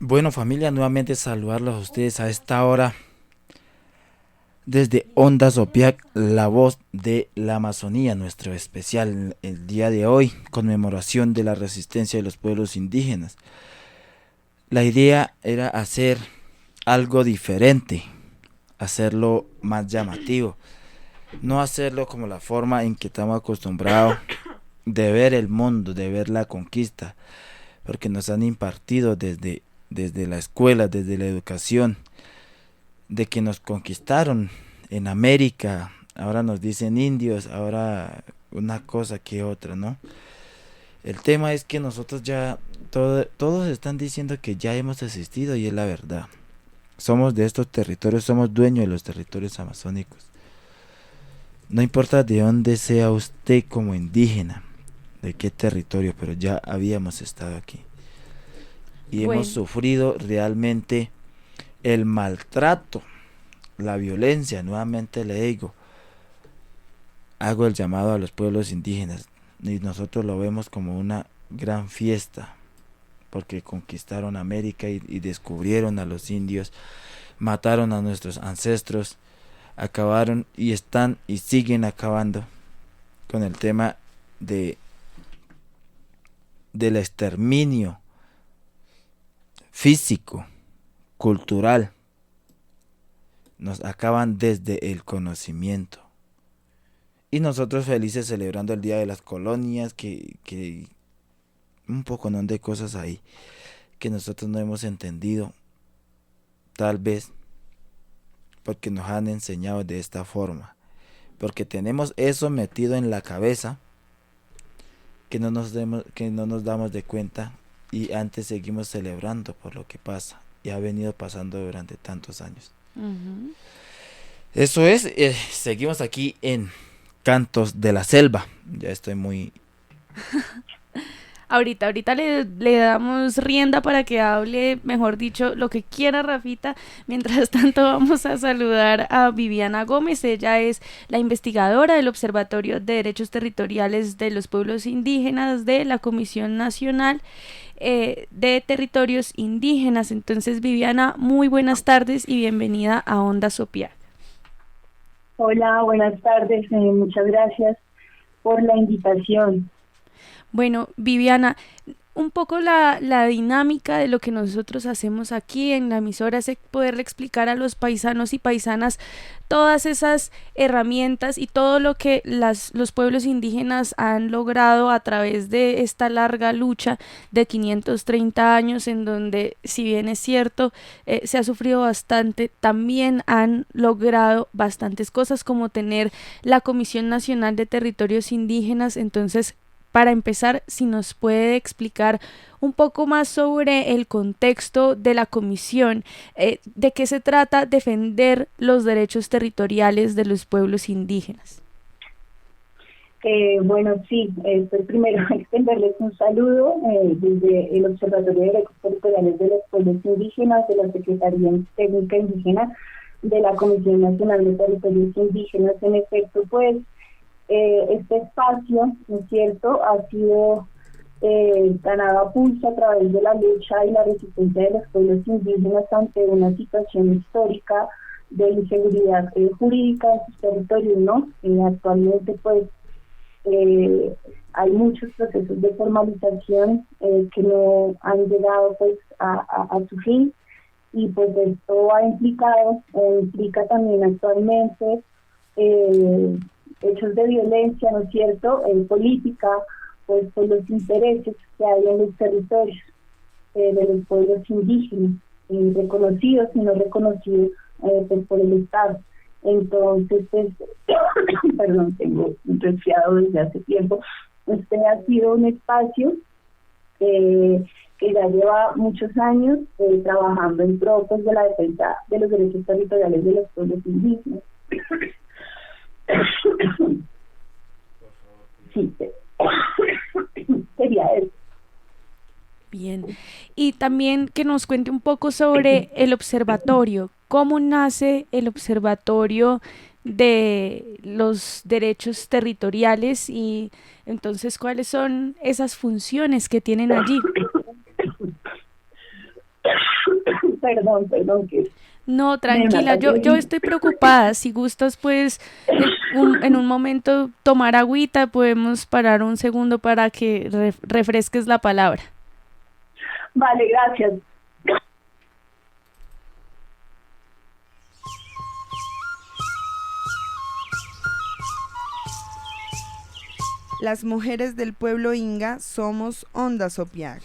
Bueno, familia, nuevamente saludarlos a ustedes a esta hora desde Onda Sopiac, la voz de la Amazonía, nuestro especial el día de hoy, conmemoración de la resistencia de los pueblos indígenas. La idea era hacer algo diferente, hacerlo más llamativo, no hacerlo como la forma en que estamos acostumbrados de ver el mundo, de ver la conquista, porque nos han impartido desde la escuela, desde la educación, de que nos conquistaron en América, ahora nos dicen indios, ahora una cosa que otra, ¿no? El tema es que nosotros ya, todos están diciendo que ya hemos existido y es la verdad. Somos de estos territorios, somos dueños de los territorios amazónicos. No importa de dónde sea usted como indígena, de qué territorio, pero ya habíamos estado aquí. Y hemos Bueno, sufrido realmente el maltrato, la violencia. Nuevamente le digo, hago el llamado a los pueblos indígenas y nosotros lo vemos como una gran fiesta porque conquistaron América y descubrieron a los indios, mataron a nuestros ancestros, acabaron y están y siguen acabando con el tema de del exterminio físico, cultural. Nos acaban desde el conocimiento. Y nosotros felices celebrando el Día de las Colonias, que un poco no de cosas ahí que nosotros no hemos entendido, tal vez porque nos han enseñado de esta forma, porque tenemos eso metido en la cabeza que no nos damos de cuenta y antes seguimos celebrando por lo que pasa y ha venido pasando durante tantos años. ujú. Eso es, seguimos aquí en Cantos de la Selva. Ya estoy muy... Ahorita le damos rienda para que hable, mejor dicho, lo que quiera Rafita. Mientras tanto, vamos a saludar a Viviana Gómez. Ella es la investigadora del Observatorio de Derechos Territoriales de los Pueblos Indígenas de la Comisión Nacional de Territorios Indígenas. Entonces, Viviana, muy buenas tardes y bienvenida a Onda Sopia. Hola, buenas tardes. Muchas gracias por la invitación. Bueno, Viviana, un poco la dinámica de lo que nosotros hacemos aquí en la emisora es poderle explicar a los paisanos y paisanas todas esas herramientas y todo lo que los pueblos indígenas han logrado a través de esta larga lucha de 530 años en donde, si bien es cierto, se ha sufrido bastante, también han logrado bastantes cosas como tener la Comisión Nacional de Territorios Indígenas. Entonces, para empezar, si nos puede explicar un poco más sobre el contexto de la comisión, de qué se trata defender los derechos territoriales de los pueblos indígenas. Bueno, sí, pues primero extenderles un saludo desde el Observatorio de Derechos Territoriales de los Pueblos Indígenas, de la Secretaría Técnica Indígena, de la Comisión Nacional de Territorios Indígenas. En efecto, pues este espacio, ¿no es cierto?, ha sido ganado a pulso a través de la lucha y la resistencia de los pueblos indígenas ante una situación histórica de inseguridad jurídica en sus territorios, ¿no? Actualmente, pues, hay muchos procesos de formalización que no han llegado, pues, a su fin, y pues esto ha implicado, implica también actualmente eh, hechos de violencia, ¿no es cierto?, política, pues por los intereses que hay en los territorios de los pueblos indígenas, reconocidos y no reconocidos pues por el Estado. Entonces, pues, perdón, tengo un resfriado desde hace tiempo. Este ha sido un espacio que ya lleva muchos años trabajando en pro, pues, de la defensa de los derechos territoriales de los pueblos indígenas. Sí, sería eso. Bien. Y también que nos cuente un poco sobre el observatorio. ¿Cómo nace el observatorio de los derechos territoriales y entonces cuáles son esas funciones que tienen allí? perdón, que No, tranquila, yo estoy preocupada. Si gustas, pues en un momento tomar agüita, podemos parar un segundo para que refresques la palabra. Vale, gracias. Las mujeres del pueblo Inga somos Onda Sopiag.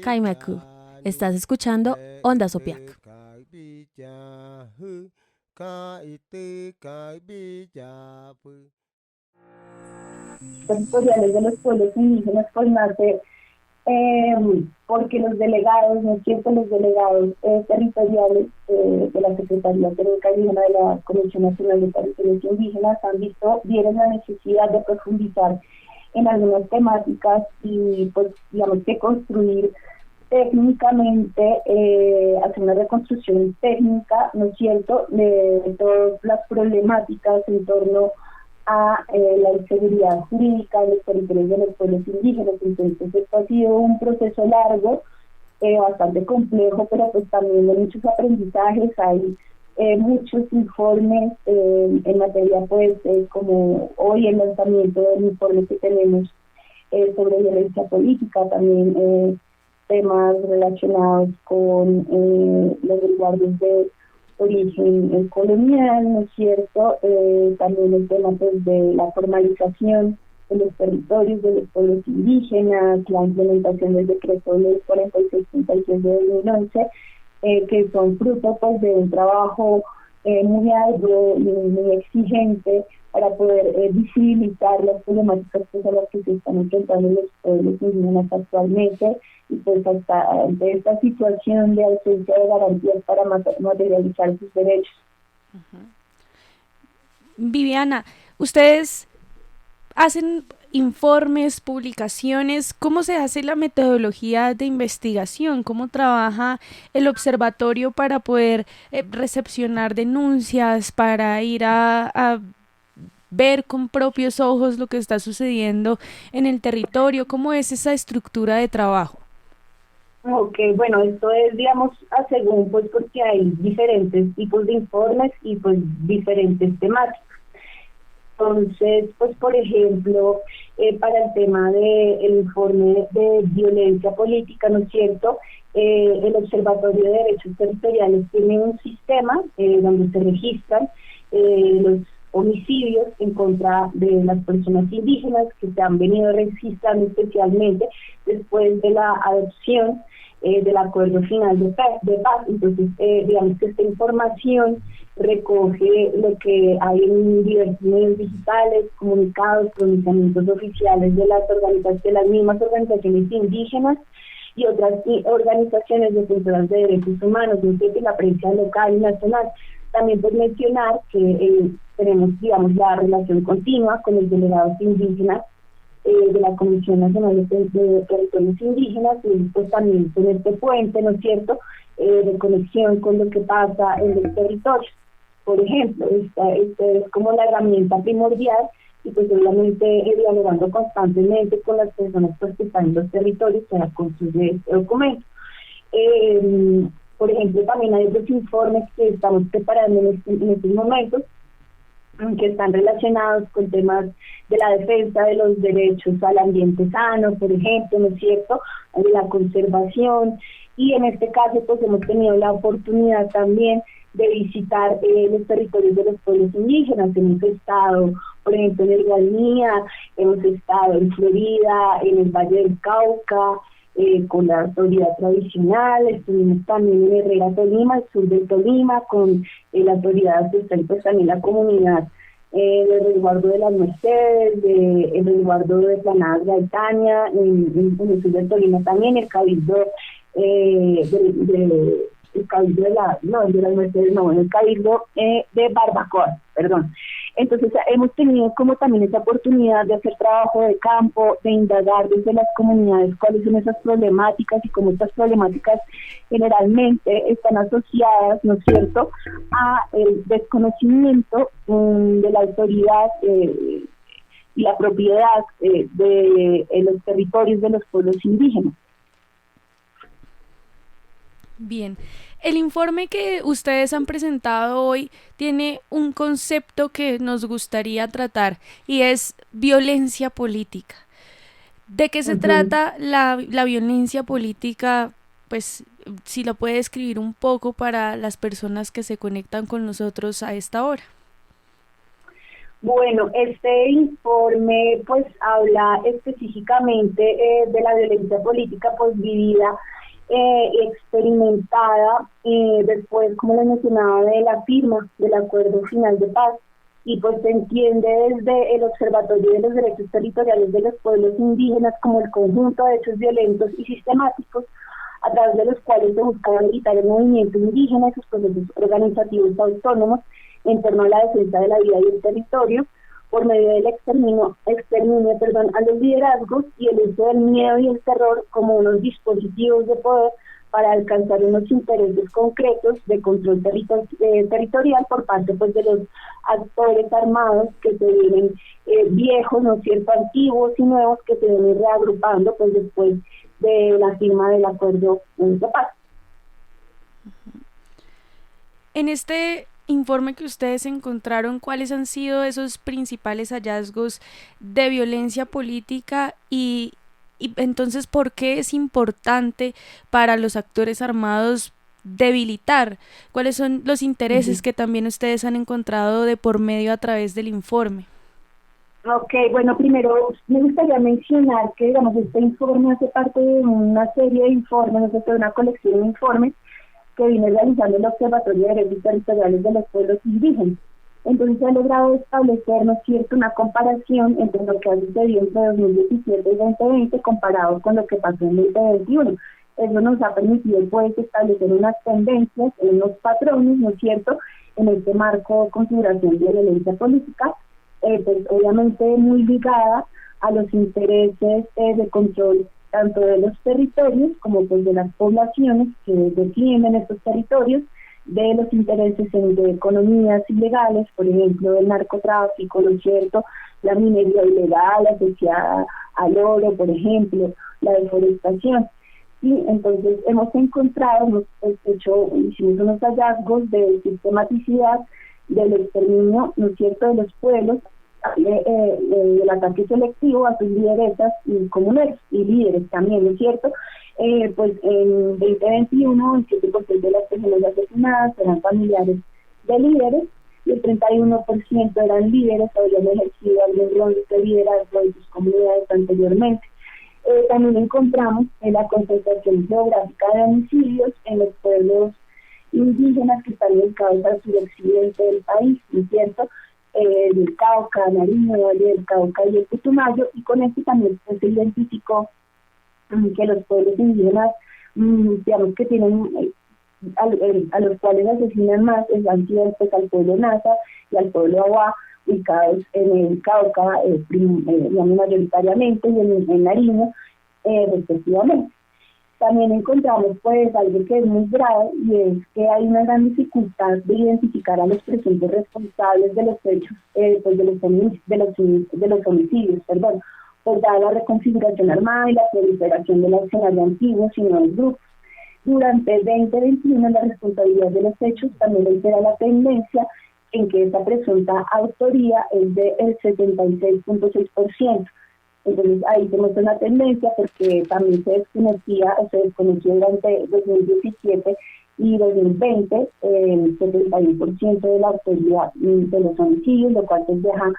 Kaimaku, estás escuchando Onda Sopiac. Territoriales de los pueblos indígenas pues nace porque los delegados, ¿no es cierto?, los delegados territoriales de la Secretaría Técnica Indígena de la Comisión Nacional de Territorios Indígenas vieron la necesidad de profundizar en algunas temáticas y pues digamos que construir técnicamente, hacer una reconstrucción técnica, ¿no es cierto?, de todas las problemáticas en torno a la inseguridad jurídica de los territorios de los pueblos indígenas. Entonces esto ha sido un proceso largo, bastante complejo, pero pues también de muchos aprendizajes. Hay muchos informes en materia, pues como hoy el lanzamiento del informe que tenemos sobre violencia política, también temas relacionados con los resguardos de origen colonial, ¿no es cierto? También el tema pues, de la formalización de los territorios de los pueblos indígenas, la implementación del decreto ley 4636 de 2011, que son fruto pues, de un trabajo muy arduo y muy exigente para poder visibilizar las problemáticas pues, a las que se están enfrentando los pueblos indígenas actualmente, y pues hasta ante esta situación de ausencia de garantías para materializar sus derechos. Viviana, ustedes hacen informes, publicaciones. ¿Cómo se hace la metodología de investigación? ¿Cómo trabaja el observatorio para poder recepcionar denuncias, para ir a ver con propios ojos lo que está sucediendo en el territorio? ¿Cómo es esa estructura de trabajo? Ok, bueno, esto es, digamos, a según, pues, porque hay diferentes tipos de informes y, pues, diferentes temáticas. Entonces, pues, por ejemplo, para el tema del informe de violencia política, ¿no es cierto?, el Observatorio de Derechos Territoriales tiene un sistema donde se registran los homicidios en contra de las personas indígenas que se han venido registrando especialmente después de la adopción del acuerdo final de paz. Entonces, digamos que esta información recoge lo que hay en diversos medios digitales, comunicados, pronunciamientos oficiales de las mismas organizaciones indígenas y otras organizaciones defensoras de derechos humanos, desde la prensa local y nacional. También pues mencionar que tenemos, digamos, la relación continua con los delegados indígenas de la Comisión Nacional de Territorios Indígenas, y pues también con este puente, ¿no es cierto?, de conexión con lo que pasa en los territorios. Por ejemplo, esta es como la herramienta primordial, y pues obviamente dialogando constantemente con las personas pues, que están en los territorios para construir este documento. Por ejemplo, también hay otros informes que estamos preparando en estos momentos, que están relacionados con temas de la defensa de los derechos al ambiente sano, por ejemplo, ¿no es cierto?, de la conservación, y en este caso pues hemos tenido la oportunidad también de visitar los territorios de los pueblos indígenas. Hemos estado, por ejemplo, en el Guainía, hemos estado en Florida, en el Valle del Cauca, con la autoridad tradicional, estuvimos también en Herrera, Tolima, el sur de Tolima, con la autoridad ancestral, pues también la comunidad del resguardo de las Mercedes, el resguardo de Planadas de Altaña, en el sur de Tolima también, el cabildo el cabildo de las Mercedes, no, el cabildo de Barbacoa, perdón. Entonces hemos tenido como también esa oportunidad de hacer trabajo de campo, de indagar desde las comunidades cuáles son esas problemáticas y cómo estas problemáticas generalmente están asociadas, ¿no es cierto?, a el desconocimiento de la autoridad y la propiedad de los territorios de los pueblos indígenas. Bien, el informe que ustedes han presentado hoy tiene un concepto que nos gustaría tratar y es violencia política. ¿De qué se trata la violencia política? Pues si lo puede describir un poco para las personas que se conectan con nosotros a esta hora. Bueno, este informe pues habla específicamente de la violencia política pues vivida, experimentada después, como les mencionaba, de la firma del Acuerdo Final de Paz, y pues se entiende desde el Observatorio de los Derechos Territoriales de los Pueblos Indígenas como el conjunto de hechos violentos y sistemáticos a través de los cuales se buscaba militar el movimiento indígena y sus procesos organizativos autónomos en torno a la defensa de la vida y el territorio, por medio del exterminio a los liderazgos y el uso del miedo y el terror como unos dispositivos de poder para alcanzar unos intereses concretos de control territorial por parte pues de los actores armados que se vienen viejos, ¿no es cierto?, antiguos y nuevos, que se vienen reagrupando pues después de la firma del Acuerdo de Paz. En este informe que ustedes encontraron, ¿cuáles han sido esos principales hallazgos de violencia política y entonces por qué es importante para los actores armados debilitar? ¿Cuáles son los intereses que también ustedes han encontrado de por medio a través del informe? Ok, bueno, primero me gustaría mencionar que, digamos, este informe hace parte de una serie de informes, de una colección de informes que viene realizando el Observatorio de Derechos Territoriales de los Pueblos Indígenas. Entonces se ha logrado establecer, ¿no es cierto?, una comparación entre lo que ha sucedido entre 2017 y 2020 comparado con lo que pasó en 2021. Eso nos ha permitido pues establecer unas tendencias, unos patrones, ¿no es cierto?, en este marco de configuración de violencia política, pues obviamente muy ligada a los intereses de control tanto de los territorios como pues de las poblaciones que defienden estos territorios, de los intereses de economías ilegales, por ejemplo, el narcotráfico, ¿no es cierto?, la minería ilegal asociada al oro, por ejemplo, la deforestación. Y entonces hicimos unos hallazgos de sistematicidad del exterminio, ¿no es cierto?, de los pueblos, del ataque selectivo a sus lideresas y comuneros y líderes también, ¿no es cierto? Pues en 2021 el 7% de las personas asesinadas eran familiares de líderes y el 31% eran líderes o habían ejercido algún rol de liderazgo en sus comunidades anteriormente. También encontramos la concentración geográfica de homicidios en los pueblos indígenas que están ubicados al suroccidente del país, ¿no es cierto?, del Cauca, Nariño, Valle del Cauca y el Putumayo, y con esto también se identificó que los pueblos indígenas, digamos que tienen, a los cuales asesinan más, han sido pues, al pueblo Nasa y al pueblo Aguá, ubicados en el Cauca, digamos mayoritariamente, y en Nariño, respectivamente. También encontramos pues algo que es muy grave, y es que hay una gran dificultad de identificar a los presuntos responsables de los hechos, pues de los homicidios, pues dada la reconfiguración armada y la proliferación del arsenal antiguo y nuevos grupos. Durante el 2021 la responsabilidad de los hechos también reitera la tendencia en que esta presunta autoría es del 76.6%. Entonces ahí tenemos una tendencia porque también se desconoció durante 2017 y 2020 el 71% de la autoría de los homicidios, lo cual pues deja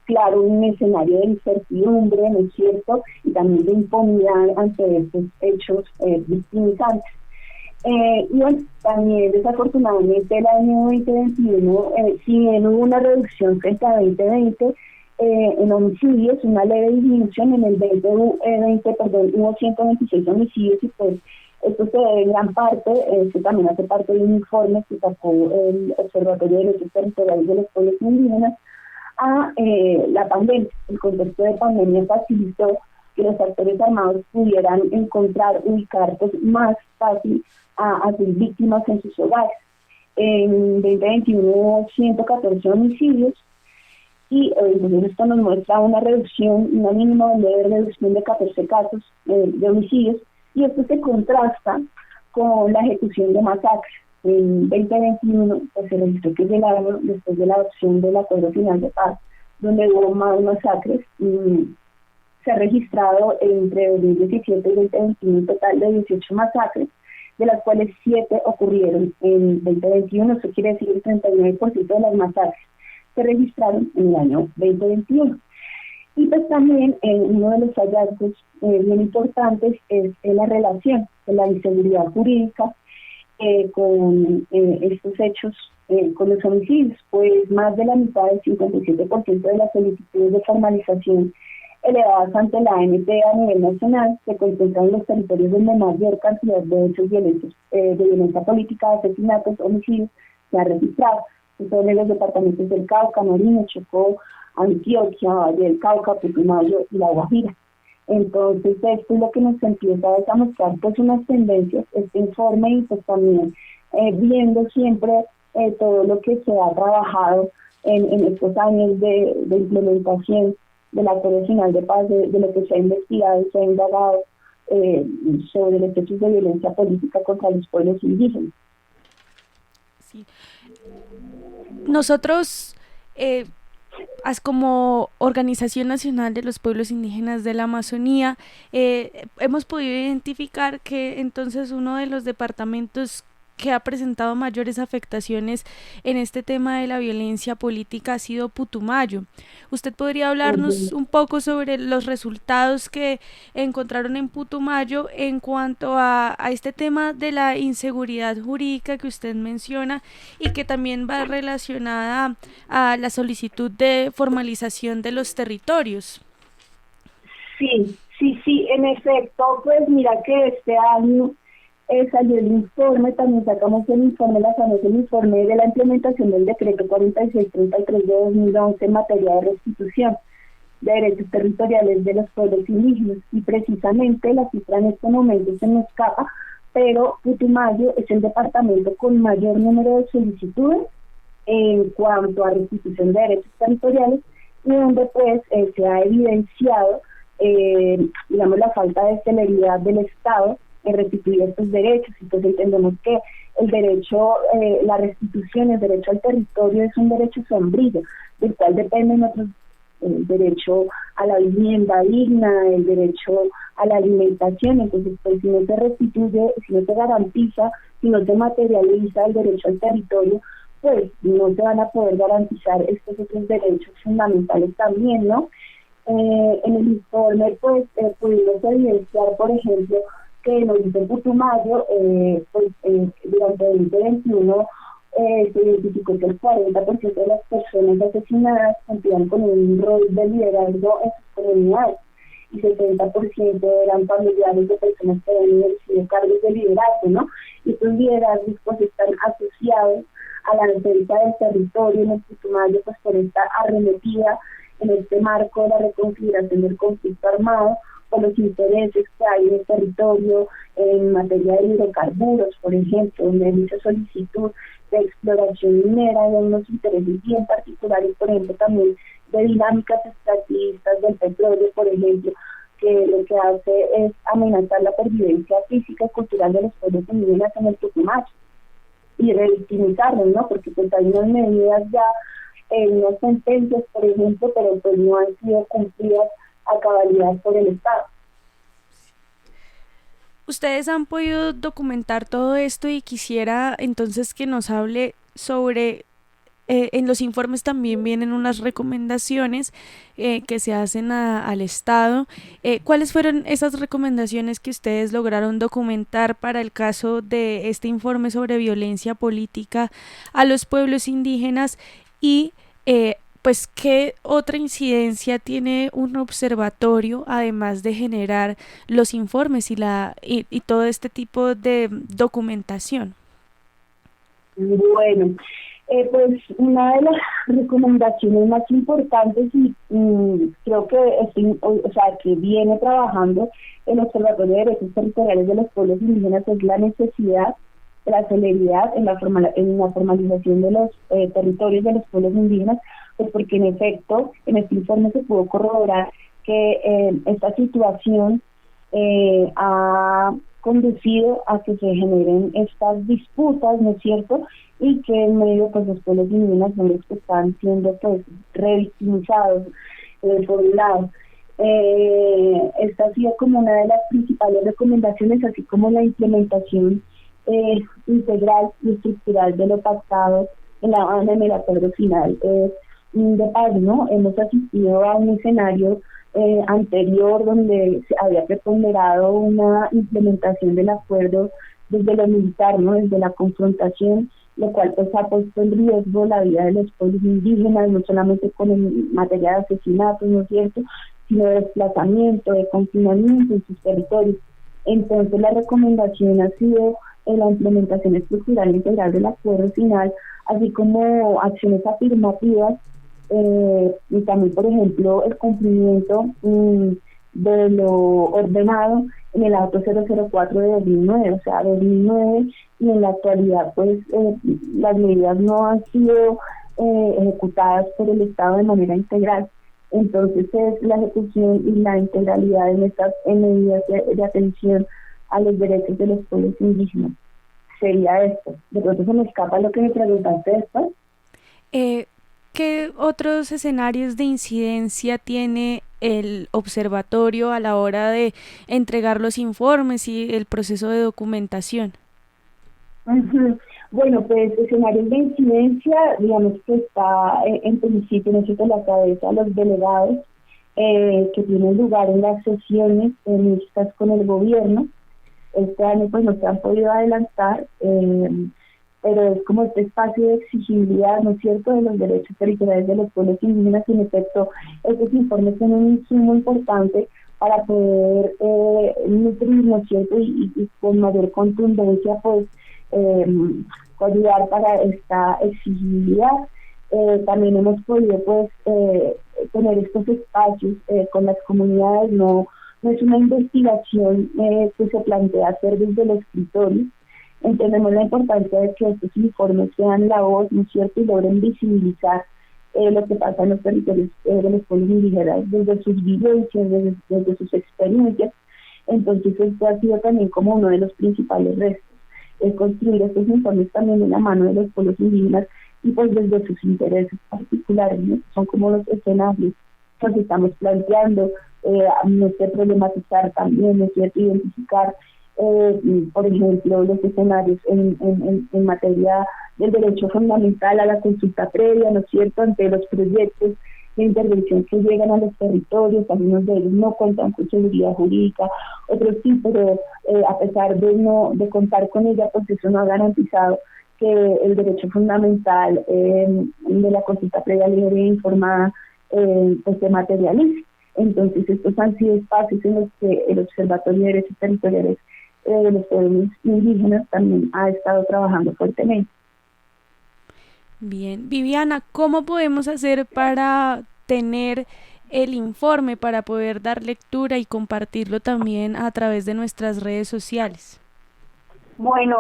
claro un escenario de incertidumbre, ¿no es cierto?, y también de impunidad ante estos hechos victimizantes. Y bueno, también desafortunadamente el año 2021, si bien hubo una reducción frente a 2020, en homicidios, una leve disminución. En el 2020 hubo 126 homicidios, y pues esto se debe en gran parte, que también hace parte de un informe que sacó el Observatorio de Derechos Territoriales de los Pueblos Indígenas, a la pandemia. El contexto de pandemia facilitó que los actores armados pudieran encontrar, ubicar pues, más fácil a sus víctimas en sus hogares. En 2021 hubo 114 homicidios y entonces esto nos muestra una reducción, una mínima de reducción de 14 casos de homicidios, y esto se contrasta con la ejecución de masacres. En 2021 pues, se registró que es el año después de la adopción del Acuerdo Final de Paz, donde hubo más masacres. Se ha registrado entre 2017 y 2021 un total de 18 masacres, de las cuales 7 ocurrieron en 2021, eso quiere decir el 39% de las masacres se registraron en el año 2021. Y pues también uno de los hallazgos bien importantes es la relación de la inseguridad jurídica con estos hechos, con los homicidios, pues más de la mitad del 57% de las solicitudes de formalización elevadas ante la ANP a nivel nacional se concentran en los territorios donde mayor cantidad de hechos violentos, de violencia política, asesinatos, homicidios se ha registrado. Son en los departamentos del Cauca, Nariño, Chocó, Antioquia, Valle del Cauca, Putumayo y La Guajira. Entonces esto es lo que nos empieza a mostrar pues unas tendencias, este informe, y pues también viendo siempre todo lo que se ha trabajado en estos años de implementación del Acuerdo Final de Paz, de lo que se ha investigado y se ha indagado sobre los hechos de violencia política contra los pueblos indígenas. Sí. Nosotros, como Organización Nacional de los Pueblos Indígenas de la Amazonía, hemos podido identificar que entonces uno de los departamentos que ha presentado mayores afectaciones en este tema de la violencia política ha sido Putumayo. ¿Usted podría hablarnos un poco sobre los resultados que encontraron en Putumayo en cuanto a este tema de la inseguridad jurídica que usted menciona y que también va relacionada a la solicitud de formalización de los territorios? Sí, en efecto, pues mira que este año salió el informe, también sacamos el informe de la implementación del decreto 4633 de 2011 en materia de restitución de derechos territoriales de los pueblos indígenas, y precisamente la cifra en este momento se nos escapa, pero Putumayo es el departamento con mayor número de solicitudes en cuanto a restitución de derechos territoriales, y donde pues se ha evidenciado la falta de celeridad del Estado en restituir estos derechos. Entonces entendemos que el derecho, la restitución, el derecho al territorio es un derecho sombrío, del cual dependen otros, el derecho a la vivienda digna, el derecho a la alimentación. Entonces pues si no se restituye, si no se garantiza, si no se materializa el derecho al territorio, pues no se van a poder garantizar estos otros derechos fundamentales también, ¿no? En el informe pues pudimos evidenciar, por ejemplo, que nos dice Putumayo, durante 2021 se identificó que el 40% de las personas asesinadas cumplían con un rol de liderazgo en sus comunidades, y 70% eran familiares de personas que habían ejercido cargos de liderazgo, ¿no? Y estos liderazgos pues están asociados a la defensa del territorio en el Putumayo, pues por esta arremetida en este marco de la reconfiguración del conflicto armado, por los intereses que hay en el territorio en materia de hidrocarburos, por ejemplo, donde hay mucha solicitud de exploración minera, de unos intereses bien particulares, por ejemplo, también de dinámicas extractivistas del petróleo, por ejemplo, que lo que hace es amenazar la pervivencia física y cultural de los pueblos indígenas en el Putumayo y revictimizarlos, ¿no? Porque pues hay unas medidas ya, unas sentencias, por ejemplo, pero pues no han sido cumplidas a cabalidad por el Estado. Ustedes han podido documentar todo esto y quisiera entonces que nos hable sobre, en los informes también vienen unas recomendaciones que se hacen al Estado. ¿Cuáles fueron esas recomendaciones que ustedes lograron documentar para el caso de este informe sobre violencia política a los pueblos indígenas? Y pues, ¿qué otra incidencia tiene un observatorio, además de generar los informes y todo este tipo de documentación? Bueno, Pues una de las recomendaciones más importantes y creo que que viene trabajando el Observatorio de Derechos Territoriales de los Pueblos Indígenas es la necesidad, la celeridad en la formalización de los territorios de los pueblos indígenas, pues porque en efecto en este informe se pudo corroborar que esta situación ha conducido a que se generen estas disputas, ¿no es cierto? Y que en medio pues los pueblos indígenas son los que están siendo pues revictimizados por un lado. Esta ha sido como una de las principales recomendaciones, así como la implementación integral y estructural de lo pactado en el acuerdo final de paz, ¿no? Hemos asistido a un escenario anterior donde se había preponderado una implementación del acuerdo desde lo militar, ¿no? Desde la confrontación, lo cual pues ha puesto en riesgo la vida de los pueblos indígenas, no solamente con el materia de asesinatos, ¿no es cierto?, sino de desplazamiento, de confinamiento en sus territorios. Entonces la recomendación ha sido la implementación estructural integral del acuerdo final, así como acciones afirmativas y también, por ejemplo, el cumplimiento de lo ordenado en el auto 004 de 2009, o sea, 2009, y en la actualidad pues las medidas no han sido ejecutadas por el Estado de manera integral. Entonces es la ejecución y la integralidad en medidas de atención a los derechos de los pueblos indígenas. Sería esto. De pronto se me escapa lo que me preguntaste después. ¿Qué otros escenarios de incidencia tiene el observatorio a la hora de entregar los informes y el proceso de documentación? Uh-huh. Bueno, pues escenarios de incidencia, digamos que está en principio, no la cabeza, los delegados que tienen lugar en las sesiones mixtas con el gobierno. Este año pues no se han podido adelantar, pero es como este espacio de exigibilidad, ¿no es cierto?, de los derechos territoriales de los pueblos indígenas, y en efecto estos informes son un insumo importante para poder nutrir, ¿no es cierto?, y con mayor contundencia pues ayudar para esta exigibilidad. También hemos podido pues tener estos espacios con las comunidades. No es una investigación que se plantea hacer desde el escritorio. Entendemos la importancia de que estos informes sean la voz, ¿no es cierto?, y logren visibilizar lo que pasa en los territorios de los pueblos indígenas desde sus vivencias, desde sus experiencias. Entonces esto ha sido también como uno de los principales retos, construir estos informes también en la mano de los pueblos indígenas y pues desde sus intereses particulares, ¿no? Son como los escenarios que estamos planteando, problematizar también, ¿no es cierto?, identificar por ejemplo, los escenarios en materia del derecho fundamental a la consulta previa, ¿no es cierto?, ante los proyectos de intervención que llegan a los territorios. Algunos de ellos no cuentan con seguridad jurídica, otros sí, pero a pesar de contar con ella, pues eso no ha garantizado que el derecho fundamental de la consulta previa libre e informada pues se materialice. Entonces estos han sido espacios en los que el Observatorio de Derechos Territoriales de los pueblos indígenas también ha estado trabajando fuertemente. Bien, Viviana, ¿cómo podemos hacer para tener el informe, para poder dar lectura y compartirlo también a través de nuestras redes sociales? Bueno,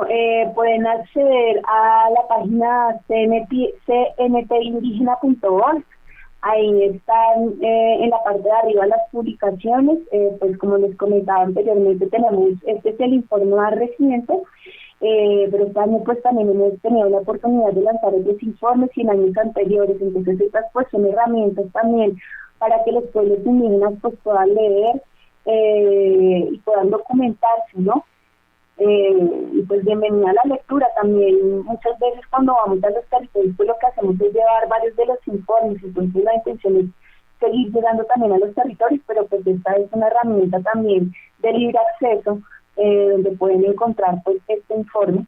pueden acceder a la página cntindígena.org. Ahí están en la parte de arriba las publicaciones. Pues como les comentaba anteriormente, tenemos este es el informe más reciente, pero este año pues también hemos tenido la oportunidad de lanzar otros informes y en años anteriores. Entonces estas pues son herramientas también para que los pueblos indígenas pues puedan leer y puedan documentarse, ¿no? Y pues bienvenida a la lectura también. Muchas veces cuando vamos a los territorios pues lo que hacemos es llevar varios de los informes, entonces la intención es seguir llegando también a los territorios, pero pues esta es una herramienta también de libre acceso donde pueden encontrar pues este informe.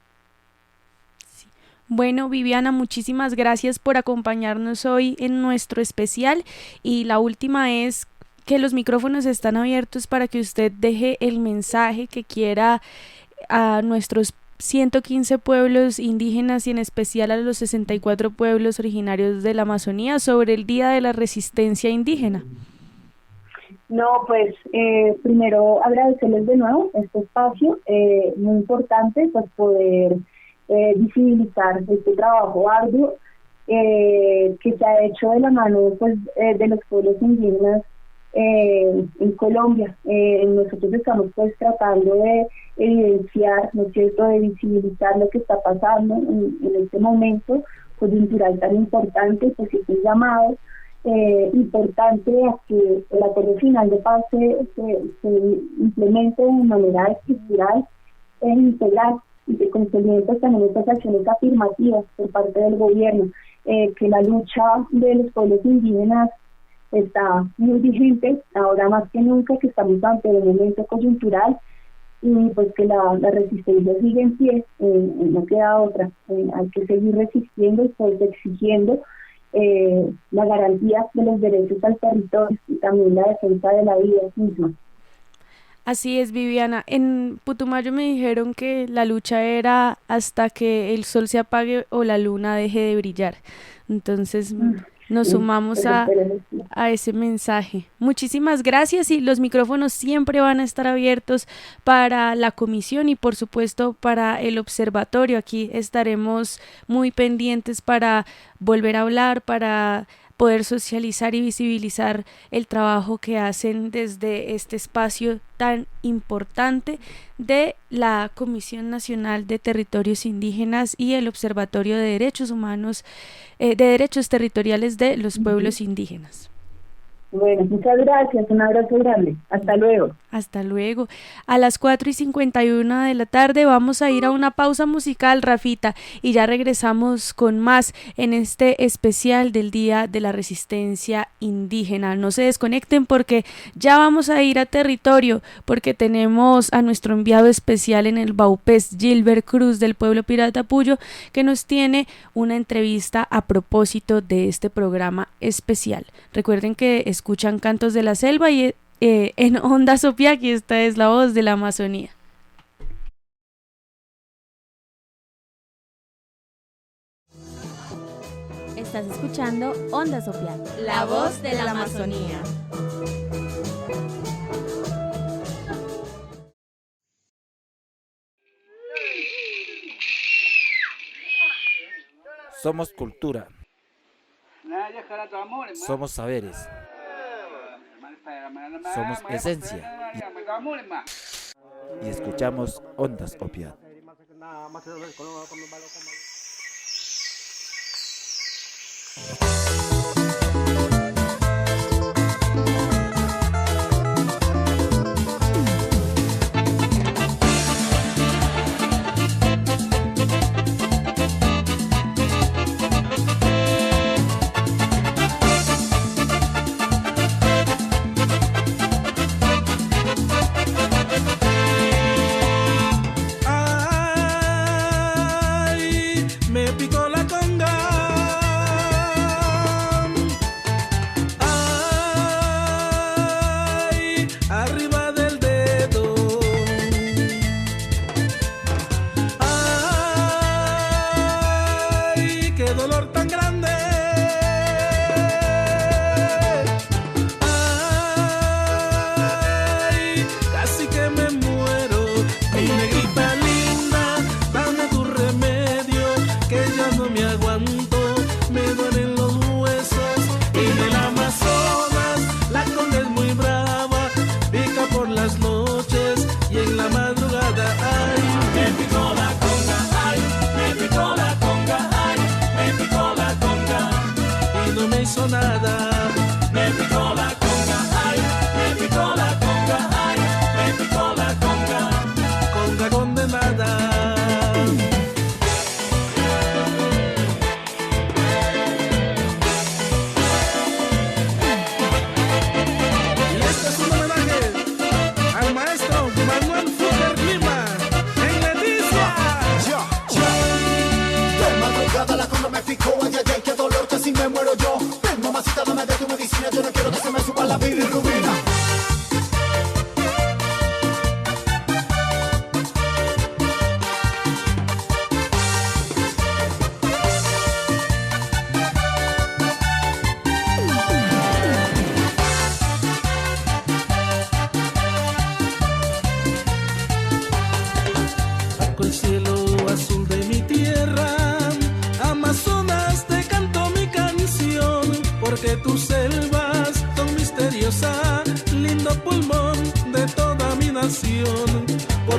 Sí. Bueno, Viviana, muchísimas gracias por acompañarnos hoy en nuestro especial, y la última es que los micrófonos están abiertos para que usted deje el mensaje que quiera a nuestros 115 pueblos indígenas y en especial a los 64 pueblos originarios de la Amazonía sobre el Día de la Resistencia Indígena? No, pues primero agradecerles de nuevo este espacio, muy importante, pues poder visibilizar este trabajo arduo que se ha hecho de la mano pues de los pueblos indígenas en Colombia. Nosotros estamos pues tratando de evidenciar, ¿no es cierto?, de visibilizar lo que está pasando en este momento coyuntural tan importante, pues es un llamado importante a que el acuerdo final de paz se implemente de manera estructural e integral y que consolide también estas acciones afirmativas por parte del gobierno, que la lucha de los pueblos indígenas está muy vigente, ahora más que nunca, que estamos ante un momento coyuntural y pues que la resistencia sigue en pie, no queda otra, hay que seguir resistiendo y pues exigiendo la garantía de los derechos al territorio y también la defensa de la vida misma. Así es, Viviana. En Putumayo me dijeron que la lucha era hasta que el sol se apague o la luna deje de brillar. Entonces nos sumamos a ese mensaje. Muchísimas gracias y los micrófonos siempre van a estar abiertos para la comisión y por supuesto para el observatorio. Aquí estaremos muy pendientes para volver a hablar, para poder socializar y visibilizar el trabajo que hacen desde este espacio tan importante de la Comisión Nacional de Territorios Indígenas y el Observatorio de Derechos Humanos, de Derechos Territoriales de los Pueblos Indígenas. Bueno, muchas gracias, un abrazo grande, hasta luego. Hasta luego. A las 4:51 de la tarde vamos a ir a una pausa musical, Rafita, y ya regresamos con más en este especial del Día de la Resistencia Indígena. No se desconecten porque ya vamos a ir a territorio, porque tenemos a nuestro enviado especial en el Baupés, Gilbert Cruz del pueblo Pirata Puyo, que nos tiene una entrevista a propósito de este programa especial. Recuerden que escuchan Cantos de la Selva y en Ondas Opiac, y esta es la voz de la Amazonía. Estás escuchando Ondas Opiac, la voz de la Amazonía. Somos cultura. Somos saberes. Somos esencia. Y escuchamos Ondas Opiac.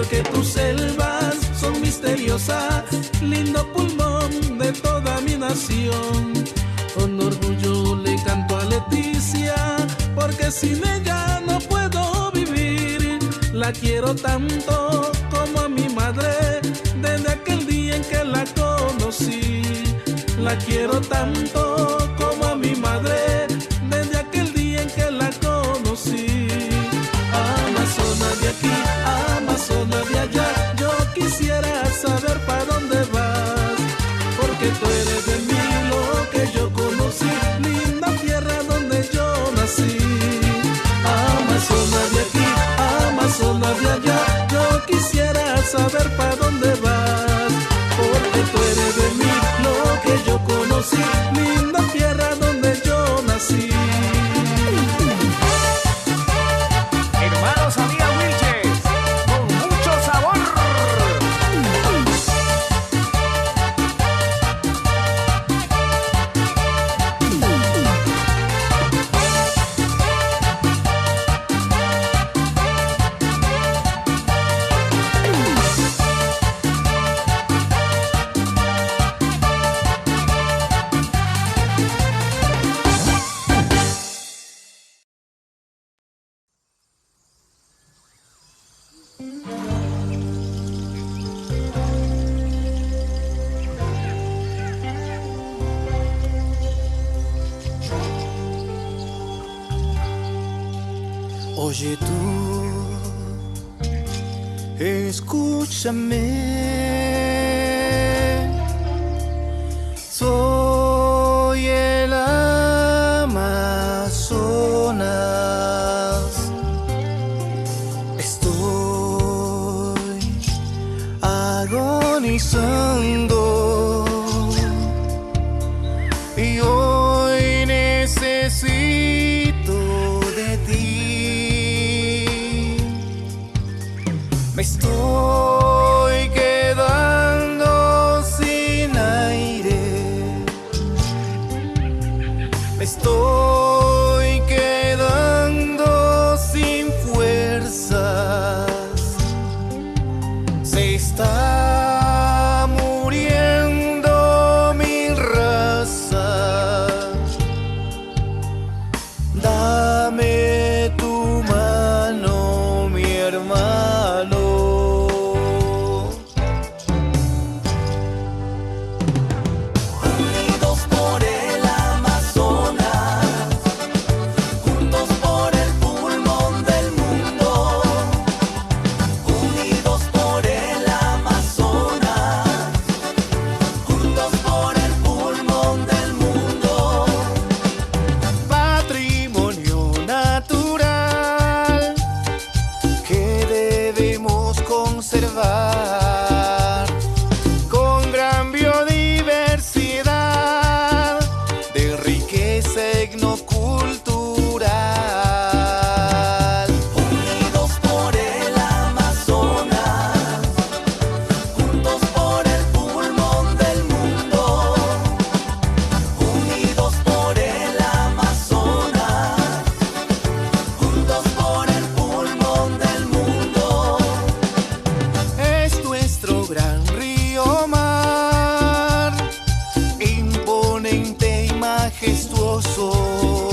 porque tus selvas son misteriosas, lindo pulmón de toda mi nación. Con orgullo le canto a Leticia, porque sin ella no puedo vivir. La quiero tanto como a mi madre, desde aquel día en que la conocí. La quiero tanto como a mi madre, desde aquel día en que la conocí. Amazona de aquí, Amazona de allá, yo quisiera saber para dónde vas, porque tú eres de mí lo que yo conocí, linda tierra donde yo nací. Amazona de aquí, Amazona de allá, yo quisiera saber para dónde vas, porque tú eres de mí lo que yo conocí, linda tierra donde yo nací. Hermanos Amía Wilches, con mucho sabor. Oye tú, escúchame, soy el Amazonas, estoy agonizando y hoy necesito de ti. Me estoy quedando sin aire, me estoy quedando sin fuerzas, se está muriendo mi raza. Dame tu mano, mi hermano. Unidos por el Amazonas, juntos por el pulmón del mundo. Unidos por el Amazonas, juntos por el pulmón del mundo. Patrimonio natural que debemos conservar, con gran biodiversidad de riqueza etnocultural. Unidos por el Amazonas, juntos por el pulmón del mundo. Unidos por el Amazonas, juntos por el pulmón del mundo. Es nuestro gran río mar, imponente y majestuoso,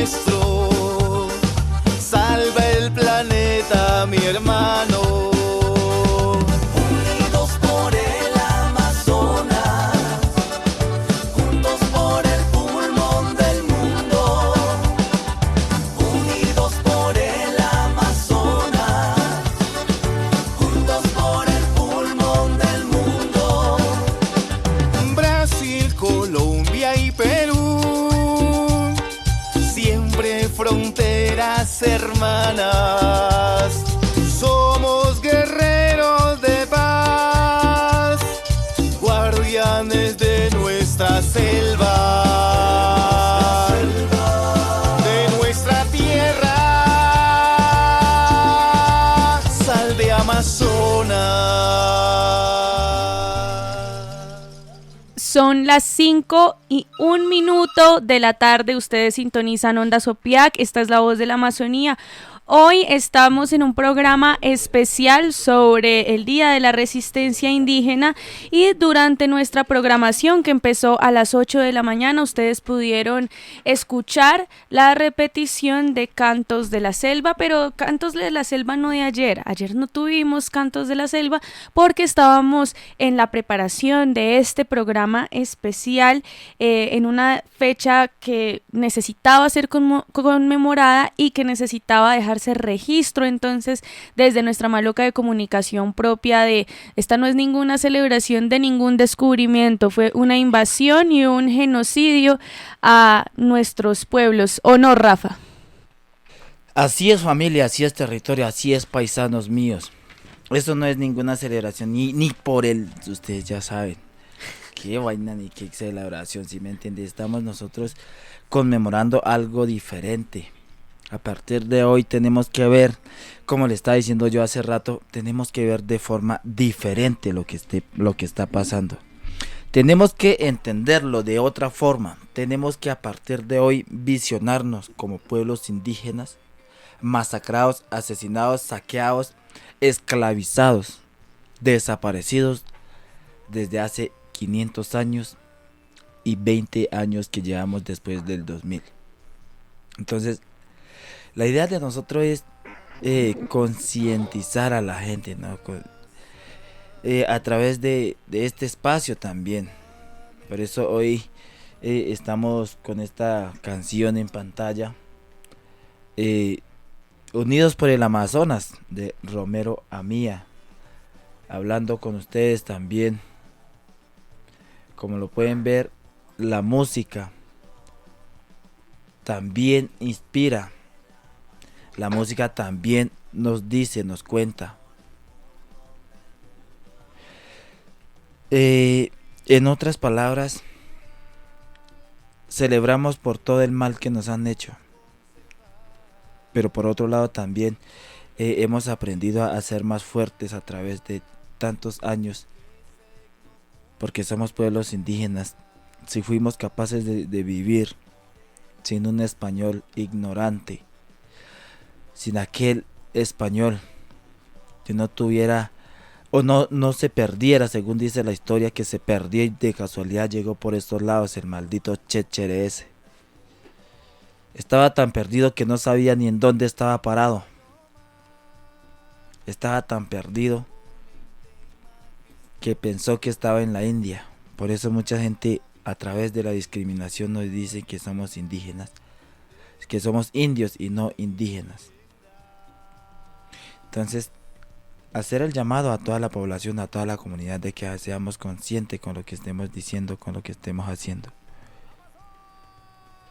nuestro. Salva el planeta, mi hermano. Unidos por el Amazonas, juntos por el pulmón del mundo. Unidos por el Amazonas, juntos por el pulmón del mundo. Brasil, Colombia y Perú, siempre fronteras hermanas. Somos guerreros de paz, guardianes de nuestra selva, de nuestra tierra, sal de Amazonas. Son las 5:01 de la tarde, ustedes sintonizan Ondas Opiac, esta es la voz de la Amazonía. Hoy estamos en un programa especial sobre el Día de la Resistencia Indígena y durante nuestra programación que empezó a las 8 de la mañana ustedes pudieron escuchar la repetición de Cantos de la Selva, pero Cantos de la Selva no de ayer. Ayer no tuvimos Cantos de la Selva porque estábamos en la preparación de este programa especial en una fecha que necesitaba ser conmemorada y que necesitaba dejarse registro. Entonces, desde nuestra maloca de comunicación propia de esta no es ninguna celebración de ningún descubrimiento, fue una invasión y un genocidio a nuestros pueblos, ¿o no, Rafa? Así es, familia, así es, territorio, así es, paisanos míos. Eso no es ninguna celebración, ni por el, ustedes ya saben, qué vaina ni qué celebración, ¿sí me entiendes? Estamos nosotros conmemorando algo diferente. A partir de hoy tenemos que ver, como le estaba diciendo yo hace rato, tenemos que ver de forma diferente lo que está pasando. Tenemos que entenderlo de otra forma. Tenemos que a partir de hoy visionarnos como pueblos indígenas, masacrados, asesinados, saqueados, esclavizados, desaparecidos desde hace 500 años y 20 años que llevamos después del 2000. Entonces, la idea de nosotros es concientizar a la gente, ¿no? A través de este espacio también. Por eso hoy estamos con esta canción en pantalla, Unidos por el Amazonas, de Romero Amía, hablando con ustedes también. Como lo pueden ver, la música también inspira. La música también nos dice, nos cuenta. En otras palabras, celebramos por todo el mal que nos han hecho. Pero por otro lado también hemos aprendido a ser más fuertes a través de tantos años. Porque somos pueblos indígenas. Si fuimos capaces de vivir sin un español ignorante, sin aquel español que no tuviera o no se perdiera, según dice la historia, que se perdió y de casualidad llegó por estos lados el maldito Chéchere ese. Estaba tan perdido que no sabía ni en dónde estaba parado. Estaba tan perdido que pensó que estaba en la India. Por eso mucha gente a través de la discriminación nos dice que somos indígenas, que somos indios y no indígenas. Entonces, hacer el llamado a toda la población, a toda la comunidad, de que seamos conscientes con lo que estemos diciendo, con lo que estemos haciendo.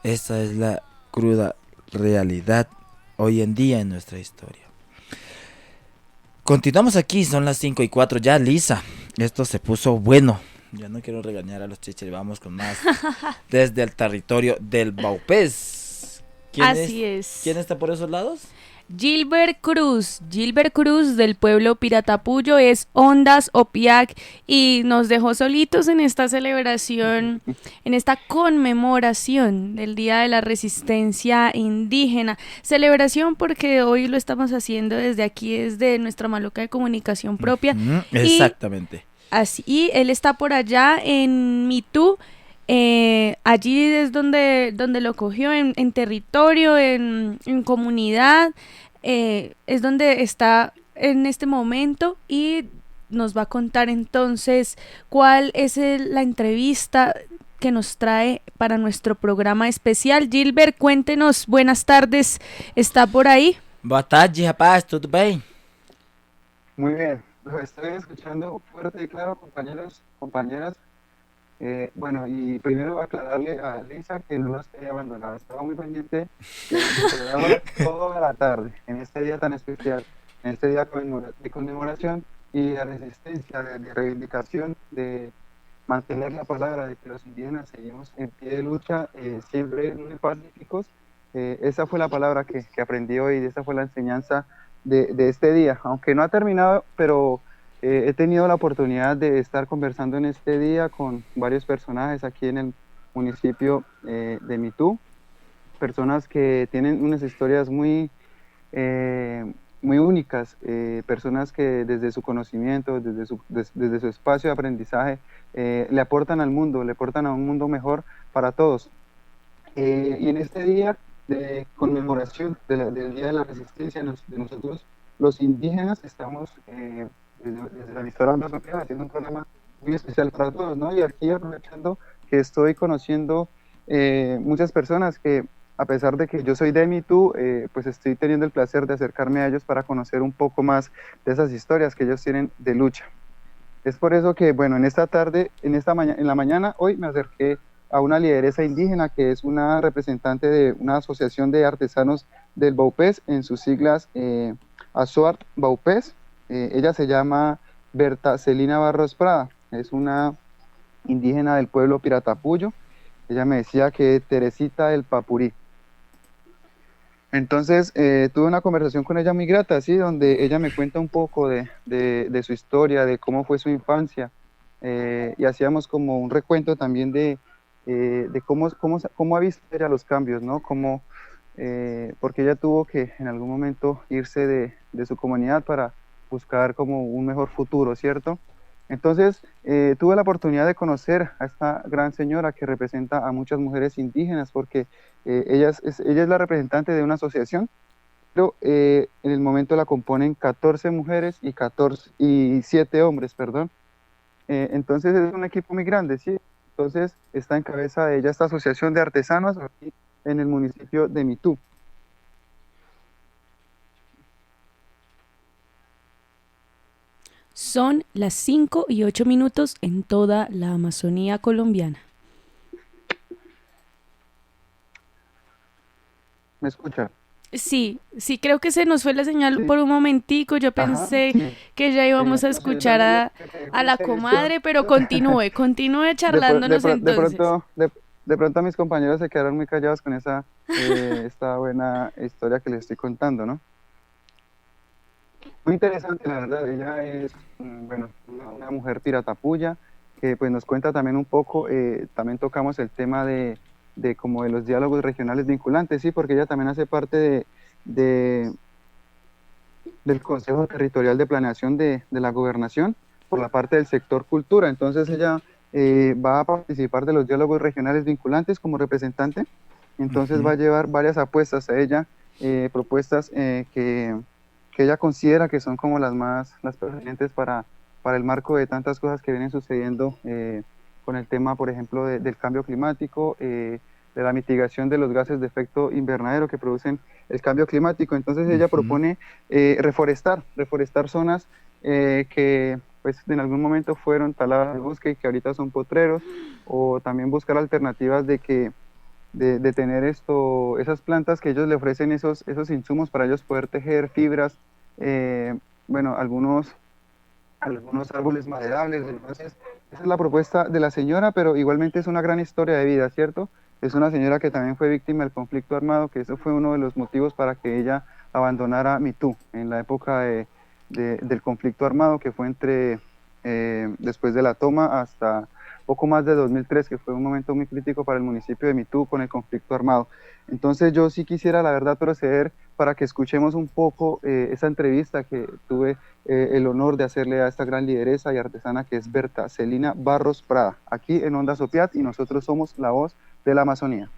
Esa es la cruda realidad hoy en día en nuestra historia. Continuamos aquí, son las 5:04 ya, Lisa. Esto se puso bueno. Ya no quiero regañar a los chécheres, vamos con más. Desde el territorio del Baupés. Así es. ¿Quién está por esos lados? Gilbert Cruz del pueblo Piratapullo es Ondas Opiac y nos dejó solitos en esta celebración, en esta conmemoración del Día de la Resistencia Indígena. Celebración porque hoy lo estamos haciendo desde aquí, desde nuestra maloca de comunicación propia. Exactamente. Así, él está por allá en Mitú, Allí es donde lo cogió, en territorio, en comunidad, es donde está en este momento y nos va a contar entonces cuál es la entrevista que nos trae para nuestro programa especial. Gilbert, cuéntenos, buenas tardes, ¿está por ahí? Boa tarde, rapaz, tudo bem? Muy bien, lo estoy escuchando fuerte y claro, compañeros, compañeras. Bueno, y primero aclararle a Lisa que no la estoy abandonada, estaba muy pendiente del programa toda la tarde, en este día tan especial, en este día de conmemoración y de resistencia, de reivindicación, de mantener la palabra de que los indígenas seguimos en pie de lucha, siempre muy pacíficos. Esa fue la palabra que aprendí hoy, y esa fue la enseñanza de este día, aunque no ha terminado, pero he tenido la oportunidad de estar conversando en este día con varios personajes aquí en el municipio de Mitú, personas que tienen unas historias muy únicas, personas que desde su conocimiento, desde su espacio de aprendizaje, le aportan al mundo, le aportan a un mundo mejor para todos. Y en este día de conmemoración del Día de la Resistencia de nosotros, los indígenas, estamos desde la emisora Onda Social haciendo un programa muy especial para todos, ¿no? Y aquí aprovechando que estoy conociendo muchas personas que, a pesar de que yo soy de Mitú, pues estoy teniendo el placer de acercarme a ellos para conocer un poco más de esas historias que ellos tienen de lucha. Es por eso que, bueno, en esta tarde, en la mañana, hoy me acerqué a una lideresa indígena que es una representante de una asociación de artesanos del Baupés, en sus siglas ASOART Baupés. Ella se llama Berta Celina Barros Prada, es una indígena del pueblo Piratapuyo. Ella me decía que Teresita del Papurí. Entonces tuve una conversación con ella muy grata, ¿sí? Donde ella me cuenta un poco de su historia, de cómo fue su infancia, y hacíamos como un recuento también de cómo ha visto ella los cambios, ¿no? Porque ella tuvo que en algún momento irse de su comunidad para buscar como un mejor futuro, ¿cierto? Entonces tuve la oportunidad de conocer a esta gran señora que representa a muchas mujeres indígenas, porque ella es la representante de una asociación, pero en el momento la componen 14 mujeres y 7 hombres, perdón. Entonces es un equipo muy grande, ¿sí? Entonces está en cabeza de ella esta asociación de artesanos aquí en el municipio de Mitú. Son las 5:08 en toda la Amazonía colombiana. ¿Me escucha? Sí, creo que se nos fue la señal Sí. por un momentico. Yo Ajá, pensé sí. que ya íbamos a No sé, escuchar a la comadre, pero continúe charlándonos entonces. De pronto mis compañeros se quedaron muy callados con esta buena historia que les estoy contando, ¿no? Muy interesante, la verdad. Ella es, bueno, una mujer piratapuya que pues nos cuenta también un poco, también tocamos el tema de como de los diálogos regionales vinculantes, sí, porque ella también hace parte del Consejo Territorial de Planeación de la Gobernación por la parte del sector cultura. Entonces ella va a participar de los diálogos regionales vinculantes como representante. Entonces va a llevar varias apuestas a ella, propuestas que ella considera que son como las pertinentes para el marco de tantas cosas que vienen sucediendo con el tema, por ejemplo, del cambio climático, de la mitigación de los gases de efecto invernadero que producen el cambio climático. Entonces ella propone reforestar zonas que pues en algún momento fueron taladas de bosque y que ahorita son potreros, o también buscar alternativas de tener esas plantas que ellos le ofrecen esos insumos para ellos poder tejer fibras, bueno, algunos árboles maderables. Entonces esa es la propuesta de la señora, pero igualmente es una gran historia de vida, ¿cierto? Es una señora que también fue víctima del conflicto armado, que eso fue uno de los motivos para que ella abandonara Mitú en la época del conflicto armado, que fue después de la toma hasta poco más de 2003, que fue un momento muy crítico para el municipio de Mitú con el conflicto armado. Entonces yo sí quisiera, la verdad, proceder para que escuchemos un poco esa entrevista que tuve el honor de hacerle a esta gran lideresa y artesana que es Berta Celina Barros Prada, aquí en Ondas Opiat, y nosotros somos la voz de la Amazonía.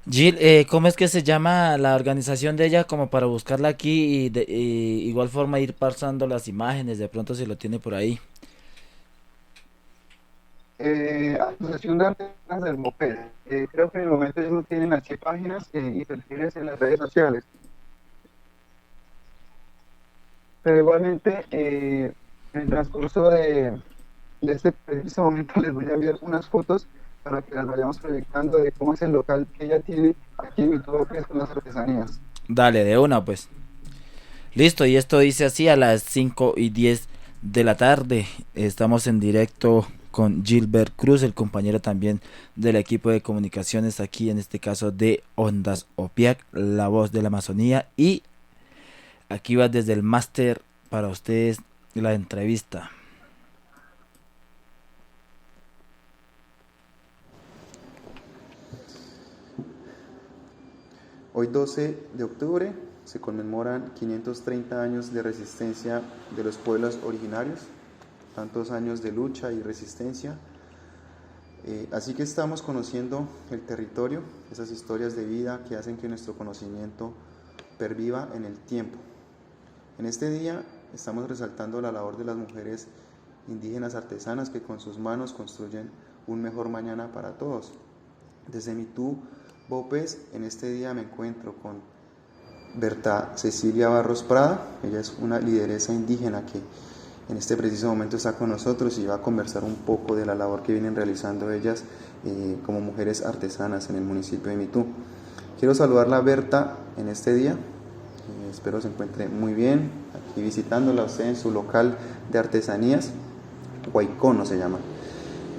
Jill, ¿cómo es que se llama la organización de ella? Como para buscarla aquí y de igual forma ir pasando las imágenes, de pronto si lo tiene por ahí. Asociación de Artesanas del Moped. Creo que en el momento ellos no tienen así páginas y perfiles en las redes sociales. Pero igualmente, en el transcurso de este preciso momento les voy a enviar unas fotos para que las vayamos proyectando de cómo es el local que ella tiene aquí en todo que es con las artesanías. Dale, de una pues. Listo, y esto dice así: a las 5:10 de la tarde. Estamos en directo con Gilbert Cruz, el compañero también del equipo de comunicaciones aquí, en este caso de Ondas Opiac, la voz de la Amazonía, y aquí va desde el máster para ustedes la entrevista. Hoy 12 de octubre se conmemoran 530 años de resistencia de los pueblos originarios, tantos años de lucha y resistencia. Así que estamos conociendo el territorio, esas historias de vida que hacen que nuestro conocimiento perviva en el tiempo. En este día estamos resaltando la labor de las mujeres indígenas artesanas que con sus manos construyen un mejor mañana para todos. Desde Mitú, Bopes, en este día me encuentro con Berta Cecilia Barros Prada. Ella es una lideresa indígena que en este preciso momento está con nosotros y va a conversar un poco de la labor que vienen realizando ellas como mujeres artesanas en el municipio de Mitú. Quiero saludarla a Berta en este día. Espero se encuentre muy bien aquí visitándola usted en su local de artesanías, Huaycono se llama.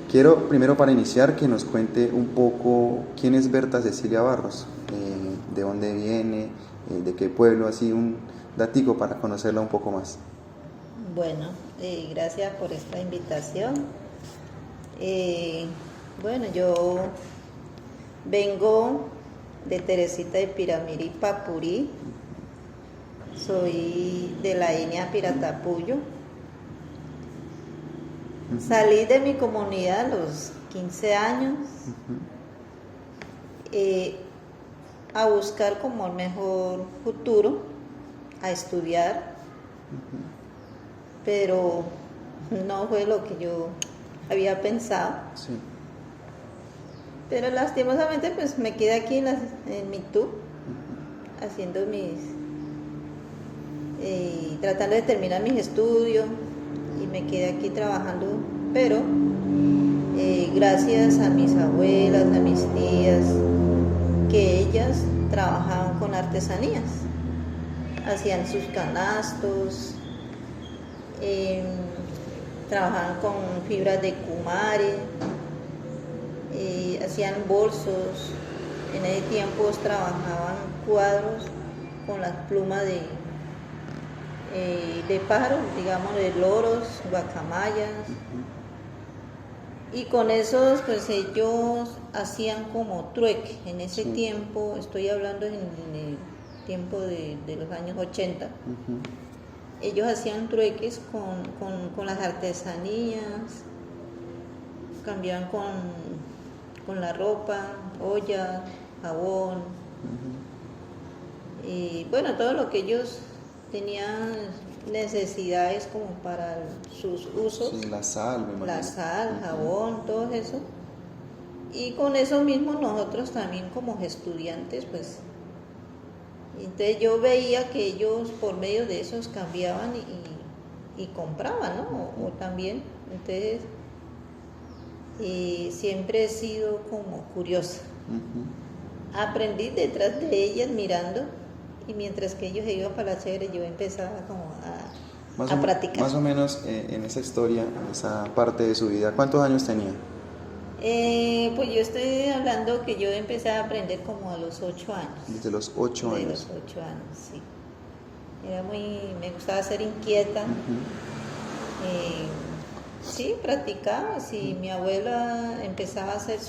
Quiero primero, para iniciar, que nos cuente un poco quién es Berta Cecilia Barros, de dónde viene, de qué pueblo, así un datico para conocerla un poco más. Bueno, gracias por esta invitación. Bueno, yo vengo de Teresita de Piramiri, Papurí. Soy de la etnia Piratapuyo. Salí de mi comunidad a los 15 años a buscar como el mejor futuro, a estudiar, pero no fue lo que yo había pensado. Sí. Pero lastimosamente pues me quedé aquí en Mitú, haciendo tratando de terminar mis estudios, y me quedé aquí trabajando, pero gracias a mis abuelas, a mis tías, que ellas trabajaban con artesanías, hacían sus canastos, trabajaban con fibras de kumare, hacían bolsos. En ese tiempo trabajaban cuadros con las plumas de pájaros, digamos, de loros, guacamayas. Y con esos, pues ellos hacían como trueque. En ese tiempo, estoy hablando en el tiempo de los años 80, ellos hacían trueques con las artesanías, cambiaban con la ropa, ollas, jabón, y bueno, todo lo que ellos tenían necesidades como para sus usos. Sí, la sal, jabón, todo eso. Y con eso mismo nosotros también como estudiantes, pues, entonces yo veía que ellos por medio de esos cambiaban y compraban, ¿no? O también, entonces, siempre he sido como curiosa. Aprendí detrás de ellas mirando, y mientras que ellos iban para la chévere, yo empezaba como a practicar. Más o menos en esa historia, en esa parte de su vida, ¿cuántos años tenía? Pues yo estoy hablando que yo empecé a aprender como a los 8 años. Desde los 8 años. Desde los 8 años, sí. Me gustaba ser inquieta. Sí, practicaba. Sí, mi abuela empezaba a hacer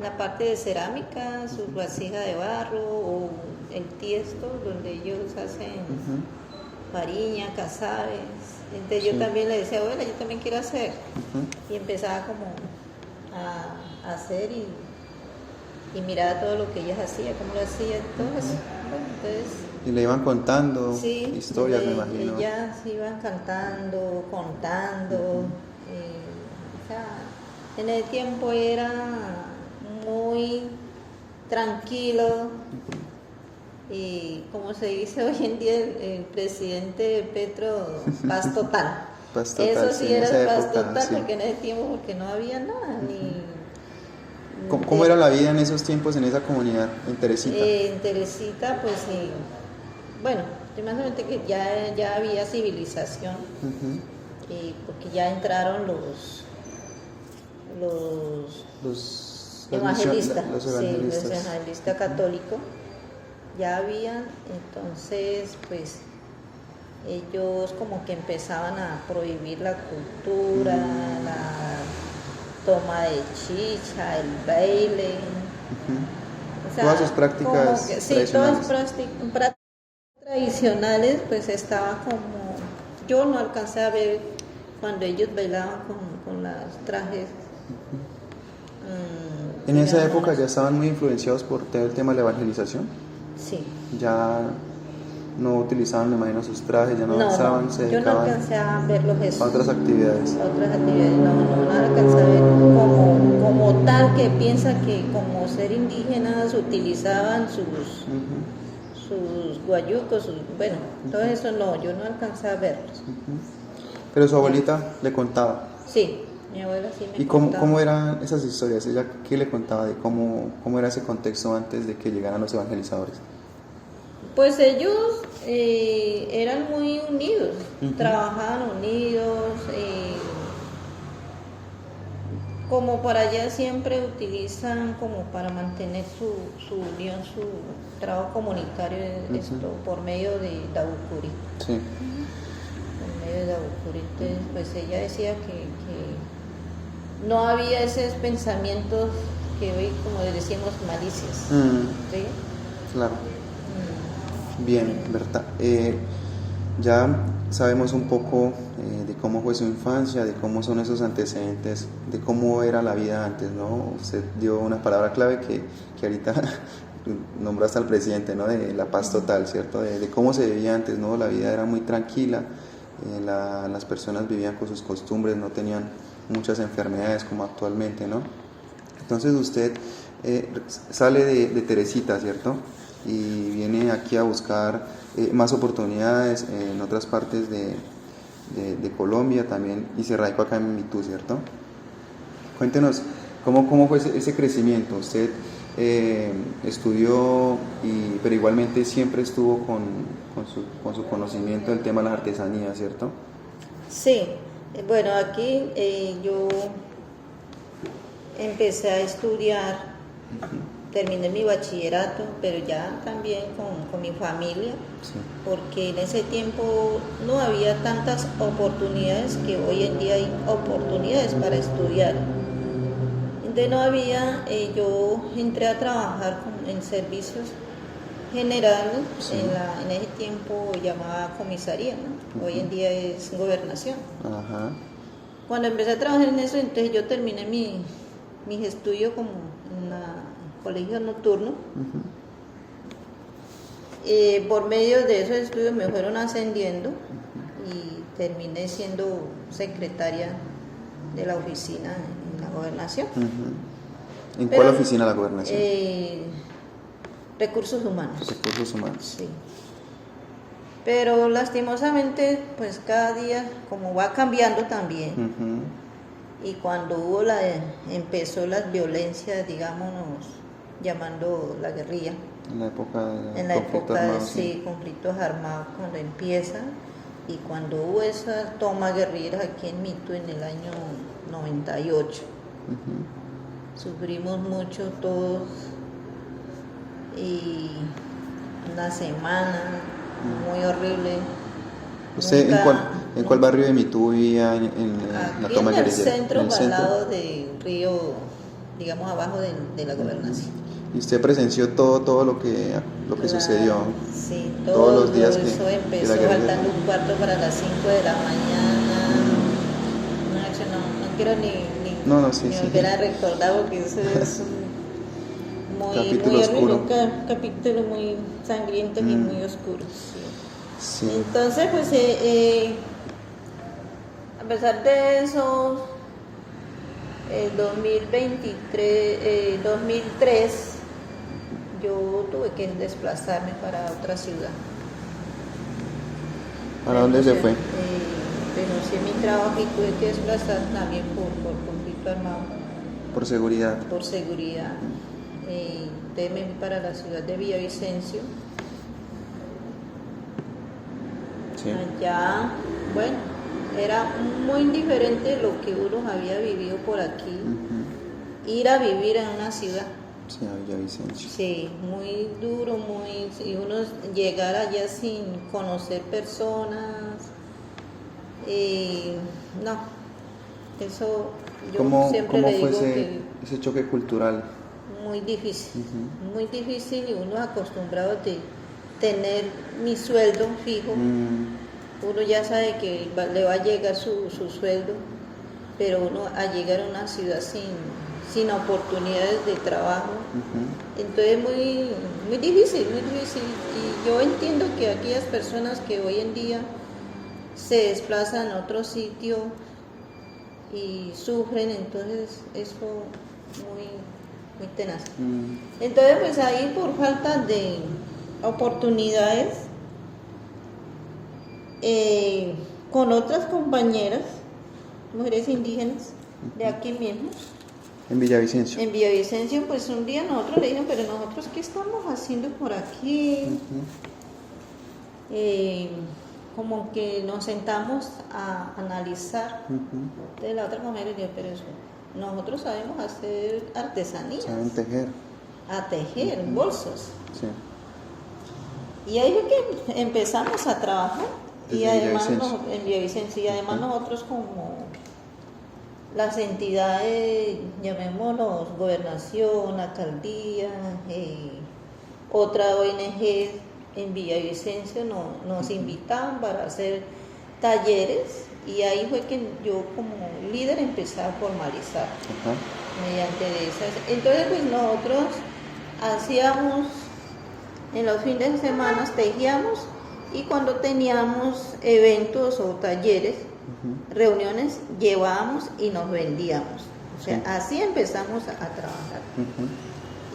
la parte de cerámica, sus vasijas de barro, o el tiesto, donde ellos hacen fariña, casares. Entonces yo también le decía, abuela, yo también quiero hacer. Y empezaba como a hacer y miraba todo lo que ellas hacían, cómo lo hacían, todo eso. Bueno, entonces, y le iban contando historias, me imagino. Ellas iban cantando, contando. O sea, en el tiempo era muy tranquilo. Y como se dice hoy en día, el presidente Petro, paz total. Paz total. Eso sí era paz época, total, porque en ese tiempo porque no había nada. ¿Cómo era la vida en esos tiempos en esa comunidad, en Teresita? En Teresita, pues bueno, primeramente que ya había civilización, porque ya entraron los evangelistas, los evangelistas católicos, ya habían, entonces pues ellos como que empezaban a prohibir la cultura, la toma de chicha, el baile, o sea, todas sus prácticas tradicionales. Todas prácticas tradicionales, pues estaba como, yo no alcancé a ver cuando ellos bailaban con los trajes. En esa época ya estaban muy influenciados por todo el tema de la evangelización. Sí. Ya no utilizaban, me imagino, sus trajes, ya no danzaban, se dedicaban. Yo no alcancé a verlos eso. A otras actividades. No alcancé a ver como tal, que piensa que como ser indígenas utilizaban sus guayucos, bueno, todo eso no, yo no alcancé a verlos. Pero su abuelita le contaba. Sí, mi abuela sí me ¿Y cómo eran esas historias? ¿Ella qué le contaba de cómo era ese contexto antes de que llegaran los evangelizadores? Pues ellos eran muy unidos, trabajaban unidos, como para allá siempre utilizan como para mantener su unión, su trabajo comunitario, esto por medio de Dabucuri. Sí. Por medio de Dabucuri. Entonces, pues ella decía que no había esos pensamientos que hoy, como decíamos, malicias. ¿Sí? Claro. Bien, Berta. Ya sabemos un poco de cómo fue su infancia, de cómo son esos antecedentes, de cómo era la vida antes, ¿no? Usted dio una palabra clave que ahorita nombraste al presidente, ¿no? De la paz total, ¿cierto? De cómo se vivía antes, ¿no? La vida era muy tranquila, las personas vivían con sus costumbres, no tenían muchas enfermedades como actualmente, ¿no? Entonces usted sale de Teresita, ¿cierto? Y viene aquí a buscar más oportunidades en otras partes de Colombia también, y se radicó acá en Mitú, ¿cierto? Cuéntenos cómo fue ese crecimiento. Usted estudió, pero igualmente siempre estuvo con su conocimiento del tema de las artesanías, ¿cierto? Sí, bueno, aquí yo empecé a estudiar, terminé mi bachillerato, pero ya también con mi familia, porque en ese tiempo no había tantas oportunidades que hoy en día hay oportunidades para estudiar. Entonces no había, yo entré a trabajar en servicios generales, en ese tiempo llamaba comisaría, ¿no? Hoy en día es gobernación. Cuando empecé a trabajar en eso, entonces yo terminé mis estudios como en colegio nocturno. Por medio de esos estudios me fueron ascendiendo y terminé siendo secretaria de la oficina en la gobernación. ¿En cuál oficina de la gobernación? Recursos humanos. Recursos humanos. Sí. Pero lastimosamente, pues cada día, como va cambiando también, y cuando empezó las violencias, digámonos, llamando la guerrilla. En la época de conflictos armados, cuando empieza, y cuando hubo esa toma guerrilleras aquí en Mitú en el año 98. Sufrimos mucho todos, y una semana muy horrible. ¿Usted en cuál barrio de Mitú vivía en la toma guerrillera? En el centro, al lado del río, digamos abajo de la gobernación. Y usted presenció todo lo que sucedió. Sí, todos los días eso que empezó la guerrilla. faltando un cuarto para las 5 de la mañana. No quiero ni volver a recordar porque eso es un capítulo oscuro. Capítulo muy sangriento y muy oscuro. Sí. Sí. Entonces, pues, a pesar de eso, 2003, yo tuve que desplazarme para otra ciudad. ¿Para dónde se fue? Renuncié a mi trabajo y tuve que desplazar también por conflicto armado. Por seguridad. Por seguridad. Entonces me fui para la ciudad de Villavicencio. Sí. Allá, bueno, era muy diferente de lo que uno había vivido por aquí. Ir a vivir en una ciudad. Sí, a Villavicencio. Sí, muy duro, y uno llegar allá sin conocer personas. No, eso yo siempre le digo que ese choque cultural? Muy difícil, muy difícil, y uno acostumbrado de tener mi sueldo fijo. Uno ya sabe que le va a llegar su sueldo, pero uno a llegar a una ciudad sin oportunidades de trabajo, entonces muy difícil, y yo entiendo que aquellas personas que hoy en día se desplazan a otro sitio y sufren, entonces eso muy tenaz. Entonces pues ahí, por falta de oportunidades, con otras compañeras, mujeres indígenas de aquí mismo, en Villavicencio. En Villavicencio, pues un día nosotros le dijimos, pero nosotros, ¿qué estamos haciendo por aquí? Como que nos sentamos a analizar. Entonces la otra mujer le dijo, pero eso, nosotros sabemos hacer artesanías. Saben tejer. A tejer bolsos. Sí. Y ahí fue que empezamos a trabajar. Desde y además Villavicencio. En Villavicencio, y además nosotros, como las entidades, llamémoslos gobernación, alcaldía, otra ONG en Villavicencio nos invitaban para hacer talleres, y ahí fue que yo como líder empecé a formalizar mediante esas. Entonces pues nosotros hacíamos, en los fines de semana tejíamos, y cuando teníamos eventos o talleres, reuniones, llevábamos y nos vendíamos. O sea, así empezamos a trabajar.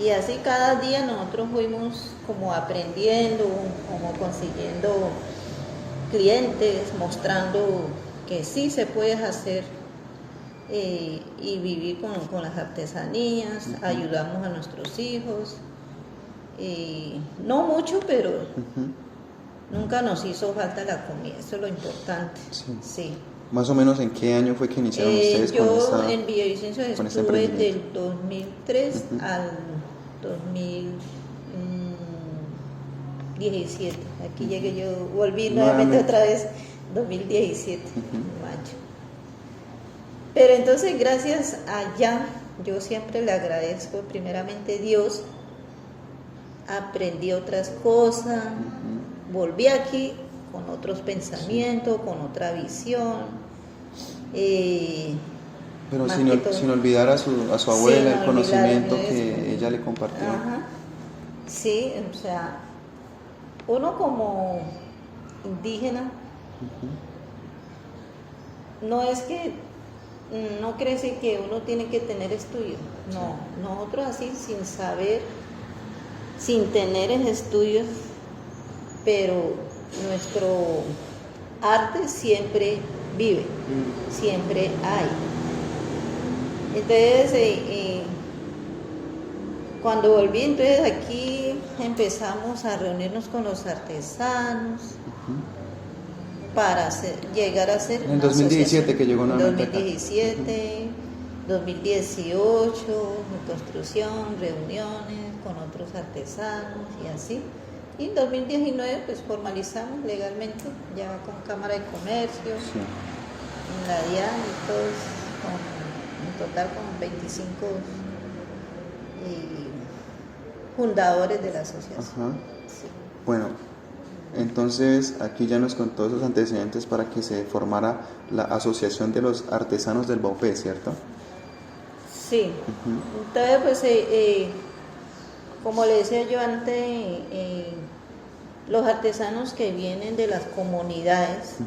Y así cada día nosotros fuimos como aprendiendo, como consiguiendo clientes, mostrando que sí se puede hacer y vivir con las artesanías. Ayudamos a nuestros hijos. No mucho, pero nunca nos hizo falta la comida, eso es lo importante. Sí. ¿Más o menos en qué año fue que iniciaron ustedes con esta? Yo en Villavicencio estuve del 2003 al 2017. Aquí llegué yo, volví nuevamente otra vez, 2017, mayo. Pero entonces, gracias allá, yo siempre le agradezco primeramente a Dios. Aprendí otras cosas, volví aquí con otros pensamientos, con otra visión. Pero sin olvidar a su abuela, el conocimiento que ella le compartió. Sí, o sea, uno como indígena, no es que, no quiere decir que uno tiene que tener estudios, no, nosotros así sin saber, sin tener estudios, pero nuestro arte siempre vive, siempre hay. Entonces, cuando volví, entonces aquí empezamos a reunirnos con los artesanos para llegar a ser en 2017 que llegó nuevamente 2017, 2018, construcción, reuniones con otros artesanos y así. Y en 2019 pues formalizamos legalmente, ya con Cámara de Comercio, en la DIAN y todos, en total con 25 fundadores de la asociación. Ajá. Sí. Bueno, entonces aquí ya nos contó esos antecedentes para que se formara la Asociación de los Artesanos del Baupé, ¿cierto? Sí. Entonces, pues, como le decía yo antes, los artesanos que vienen de las comunidades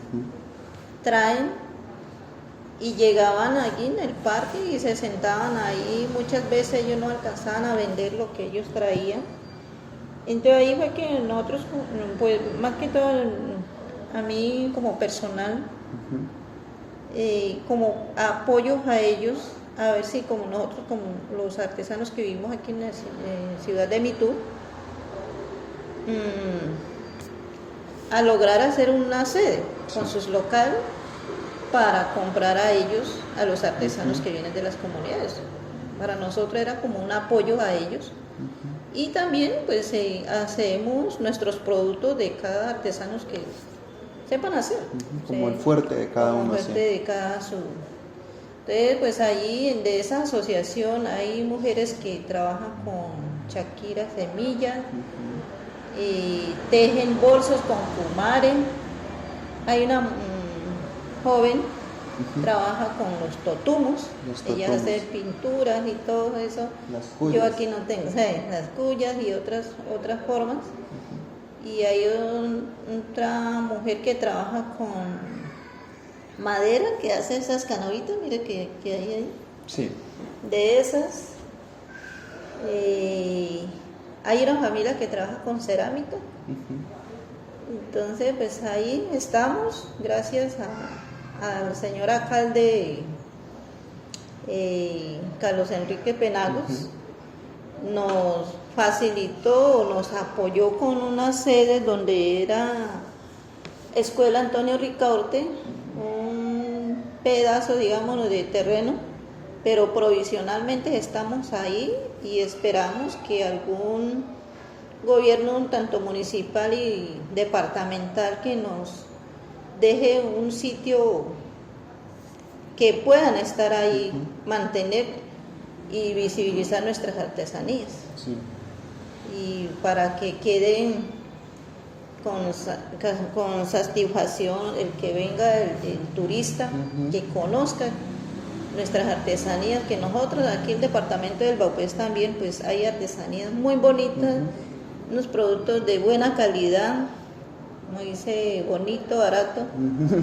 traen y llegaban allí en el parque y se sentaban ahí. Muchas veces ellos no alcanzaban a vender lo que ellos traían. Entonces ahí fue que nosotros, pues más que todo a mí como personal, como apoyos a ellos, a ver si como nosotros, como los artesanos que vivimos aquí en la ciudad de Mitú, a lograr hacer una sede con sus locales para comprar a ellos, a los artesanos que vienen de las comunidades. Para nosotros era como un apoyo a ellos. Y también pues hacemos nuestros productos de cada artesano que sepan hacer. Como el fuerte de cada uno. El fuerte de cada su. Entonces pues ahí de esa asociación hay mujeres que trabajan con Shakira semillas, tejen bolsos con kumare. Hay una joven trabaja con los totumos, ella hace pinturas y todo eso. Yo aquí no tengo, las cuyas y otras formas. Y hay otra mujer que trabaja con madera, que hace esas canoitas, mire que hay ahí. Sí. De esas. Hay una familia que trabaja con cerámica. Entonces, pues ahí estamos, gracias al señor alcalde Carlos Enrique Penagos, nos facilitó, nos apoyó con una sede donde era Escuela Antonio Ricaurte, un pedazo, digamos, de terreno, pero provisionalmente estamos ahí y esperamos que algún gobierno, tanto municipal y departamental, que nos deje un sitio que puedan estar ahí, mantener y visibilizar nuestras artesanías. Sí. Y para que queden con satisfacción el que venga el turista, que conozca nuestras artesanías, que nosotros aquí en el departamento del Baupés también pues hay artesanías muy bonitas, unos productos de buena calidad, como dice, bonito, barato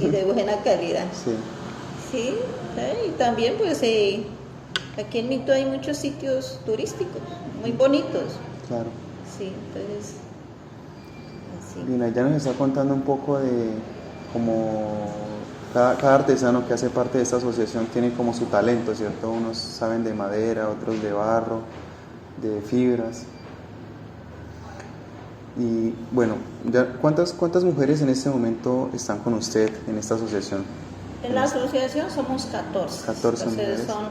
y de buena calidad. Sí, y también pues aquí en Mito hay muchos sitios turísticos muy bonitos. Claro. Sí, entonces así. Bien, ya nos está contando un poco de cómo cada artesano que hace parte de esta asociación tiene como su talento, ¿cierto? Unos saben de madera, otros de barro, de fibras. Y bueno, ¿cuántas mujeres en este momento están con usted en esta asociación? En la asociación somos 14. 14 mujeres. Son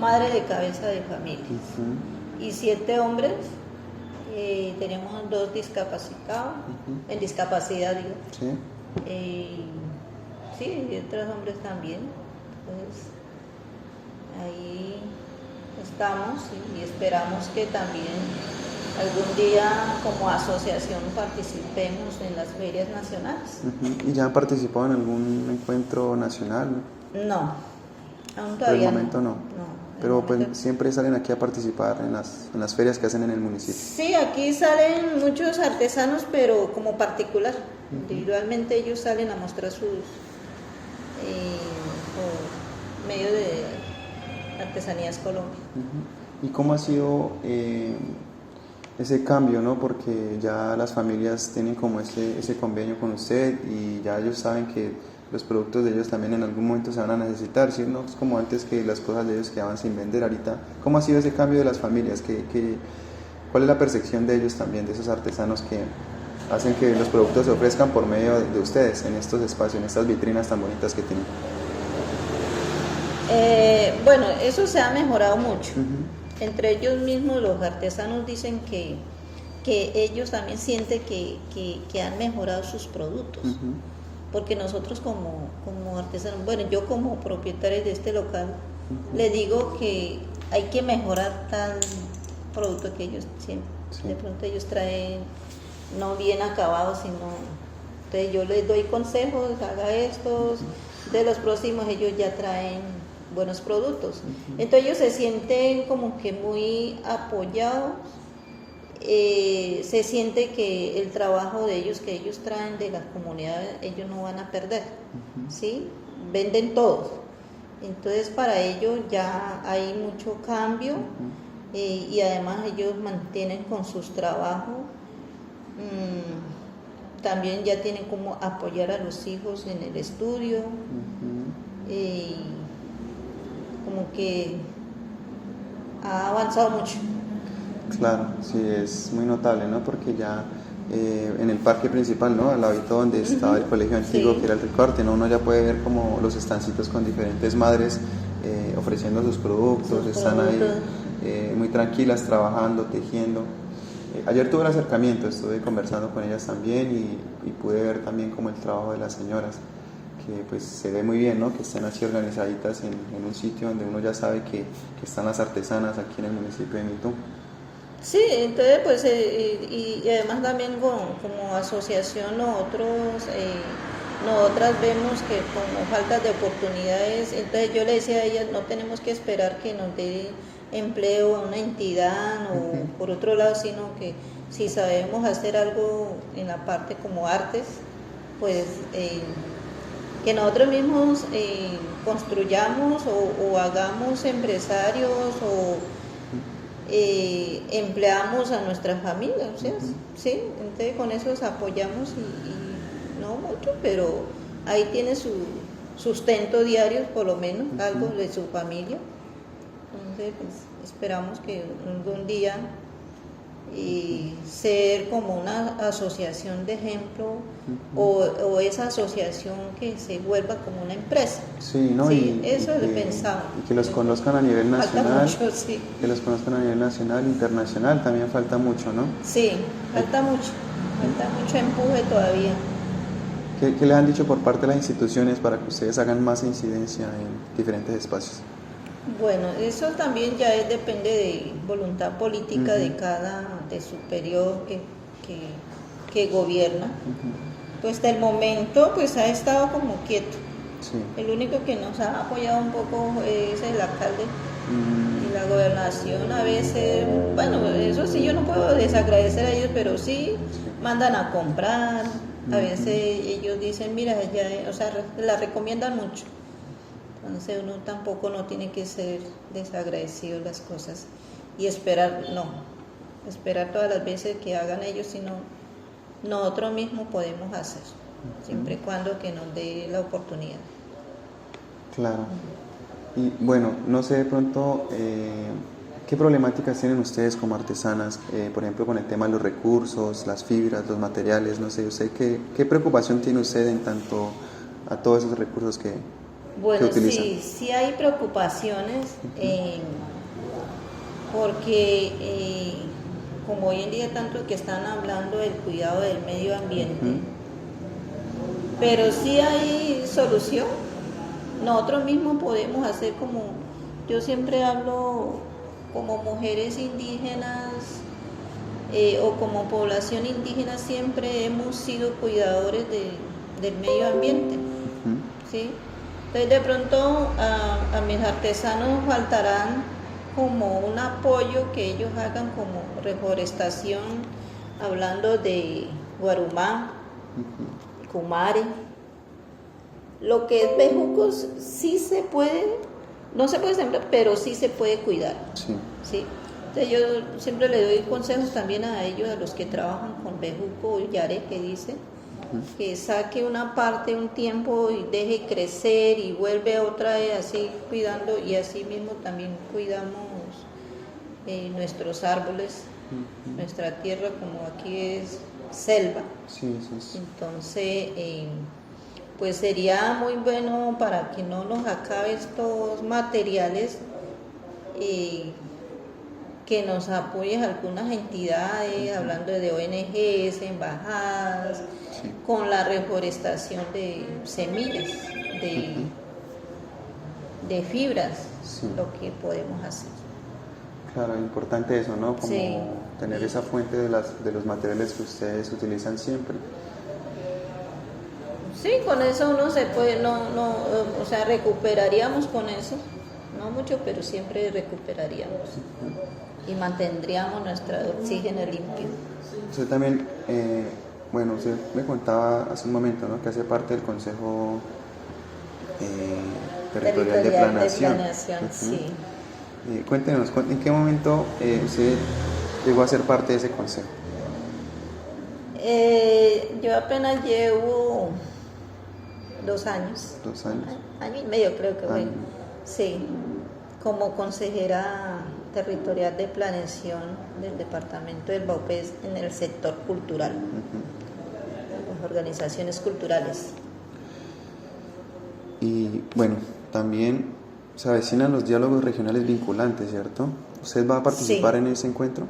madres de cabeza de familia. Y 7 hombres. Tenemos 2 discapacitados, en discapacidad, digo. Sí. Sí, y otros hombres también. Entonces, ahí estamos y esperamos que también algún día como asociación participemos en las ferias nacionales. ¿Y ya han participado en algún encuentro nacional? No, aún todavía por el momento no. Pero pues momento siempre salen aquí a participar en las ferias que hacen en el municipio. Sí, aquí salen muchos artesanos, pero como particular. Individualmente ellos salen a mostrar sus medios de Artesanías Colombia. ¿Y cómo ha sido ese cambio, no? Porque ya las familias tienen como ese convenio con usted y ya ellos saben que los productos de ellos también en algún momento se van a necesitar, ¿sí? No es como antes que las cosas de ellos quedaban sin vender. Ahorita, ¿cómo ha sido ese cambio de las familias? ¿Cuál es la percepción de ellos también, de esos artesanos que hacen que los productos se ofrezcan por medio de ustedes en estos espacios, en estas vitrinas tan bonitas que tienen? Bueno, eso se ha mejorado mucho. Entre ellos mismos los artesanos dicen que ellos también sienten que han mejorado sus productos. Porque nosotros como artesanos, bueno, yo como propietaria de este local, le digo que hay que mejorar tal producto que ellos siempre De pronto ellos traen no bien acabados, sino... Entonces yo les doy consejos, haga estos, de los próximos ellos ya traen buenos productos. Entonces ellos se sienten como que muy apoyados, se siente que el trabajo de ellos, que ellos traen de la comunidad, ellos no van a perder, ¿sí? Venden todos. Entonces para ellos ya hay mucho cambio y además ellos mantienen con sus trabajos. También ya tienen como apoyar a los hijos en el estudio, como que ha avanzado mucho. Claro, sí, es muy notable, ¿no? Porque ya en el parque principal, ¿no? Al ladito donde estaba el colegio antiguo, sí, que era el Ricorte, ¿no? Uno ya puede ver como los estancitos con diferentes madres ofreciendo sus productos, están ahí muy tranquilas, trabajando, tejiendo. Ayer tuve un acercamiento, estuve conversando con ellas también y pude ver también como el trabajo de las señoras, que pues se ve muy bien, ¿no? Que estén así organizaditas en un sitio donde uno ya sabe que están las artesanas aquí en el municipio de Mitú. Sí, entonces pues y además también como asociación nosotras vemos que como falta de oportunidades, entonces yo le decía a ellas, no tenemos que esperar que nos dé empleo a una entidad o por otro lado, sino que si sabemos hacer algo en la parte como artes, pues que nosotros mismos construyamos o hagamos empresarios o empleamos a nuestras familias, ¿sí? ¿Sí? Entonces con eso apoyamos y no mucho, pero ahí tiene su sustento diario, por lo menos, algo de su familia. Entonces pues, esperamos que algún día ser como una asociación de ejemplo o esa asociación que se vuelva como una empresa. Sí, ¿no? Sí, eso es lo pensado. Y que los conozcan a nivel nacional, mucho, sí. Que los conozcan a nivel nacional, internacional, también falta mucho, ¿no? Sí, falta mucho empuje todavía. ¿Qué les han dicho por parte de las instituciones para que ustedes hagan más incidencia en diferentes espacios? Bueno, eso también ya depende de voluntad política de su periodo que gobierna. Pues hasta el momento pues ha estado como quieto. Sí. El único que nos ha apoyado un poco es el alcalde y la gobernación a veces, bueno, eso sí yo no puedo desagradecer a ellos, pero sí mandan a comprar, a veces ellos dicen, mira, ya, o sea, la recomiendan mucho. Entonces uno tampoco no tiene que ser desagradecido las cosas y esperar todas las veces que hagan ellos, sino nosotros mismos podemos hacer, siempre y cuando que nos dé la oportunidad. Claro. Y bueno, no sé de pronto qué problemáticas tienen ustedes como artesanas, por ejemplo con el tema de los recursos, las fibras, los materiales, no sé, usted qué preocupación tiene usted en tanto a todos esos recursos que utilizan. Sí hay preocupaciones, porque como hoy en día tanto que están hablando del cuidado del medio ambiente, pero sí hay solución. Nosotros mismos podemos hacer como, yo siempre hablo como mujeres indígenas o como población indígena, siempre hemos sido cuidadores del medio ambiente, ¿sí? Entonces de pronto a mis artesanos faltarán como un apoyo que ellos hagan como reforestación, hablando de Guarumá, Cumare. Lo que es bejucos sí se puede, no se puede sembrar, pero sí se puede cuidar. ¿Sí? Entonces yo siempre le doy consejos también a ellos, a los que trabajan con bejuco o yare, que dicen, que saque una parte, un tiempo y deje crecer y vuelve otra vez así cuidando, y así mismo también cuidamos nuestros árboles, nuestra tierra, como aquí es selva. Entonces pues sería muy bueno para que no nos acabe estos materiales, que nos apoyen algunas entidades, hablando de ONGs, embajadas, con la reforestación de semillas, de fibras, lo que podemos hacer. Claro, importante eso, ¿no? Como Sí. tener esa fuente de los materiales que ustedes utilizan siempre. Sí, con eso uno se puede, o sea, recuperaríamos con eso, no mucho, pero siempre recuperaríamos y mantendríamos nuestro oxígeno limpio. Usted también, bueno, usted me contaba hace un momento, ¿no? Que hace parte del Consejo Territorial de Planeación. Sí. Cuéntenos, ¿en qué momento usted llegó a ser parte de ese consejo? Yo apenas llevo 2 años. 2 años. Año y medio creo que fue. Sí, como consejera territorial de planeación del departamento del Baupés en el sector cultural, las organizaciones culturales. Y bueno, también se avecinan los diálogos regionales vinculantes, ¿cierto? ¿Usted va a participar en ese encuentro?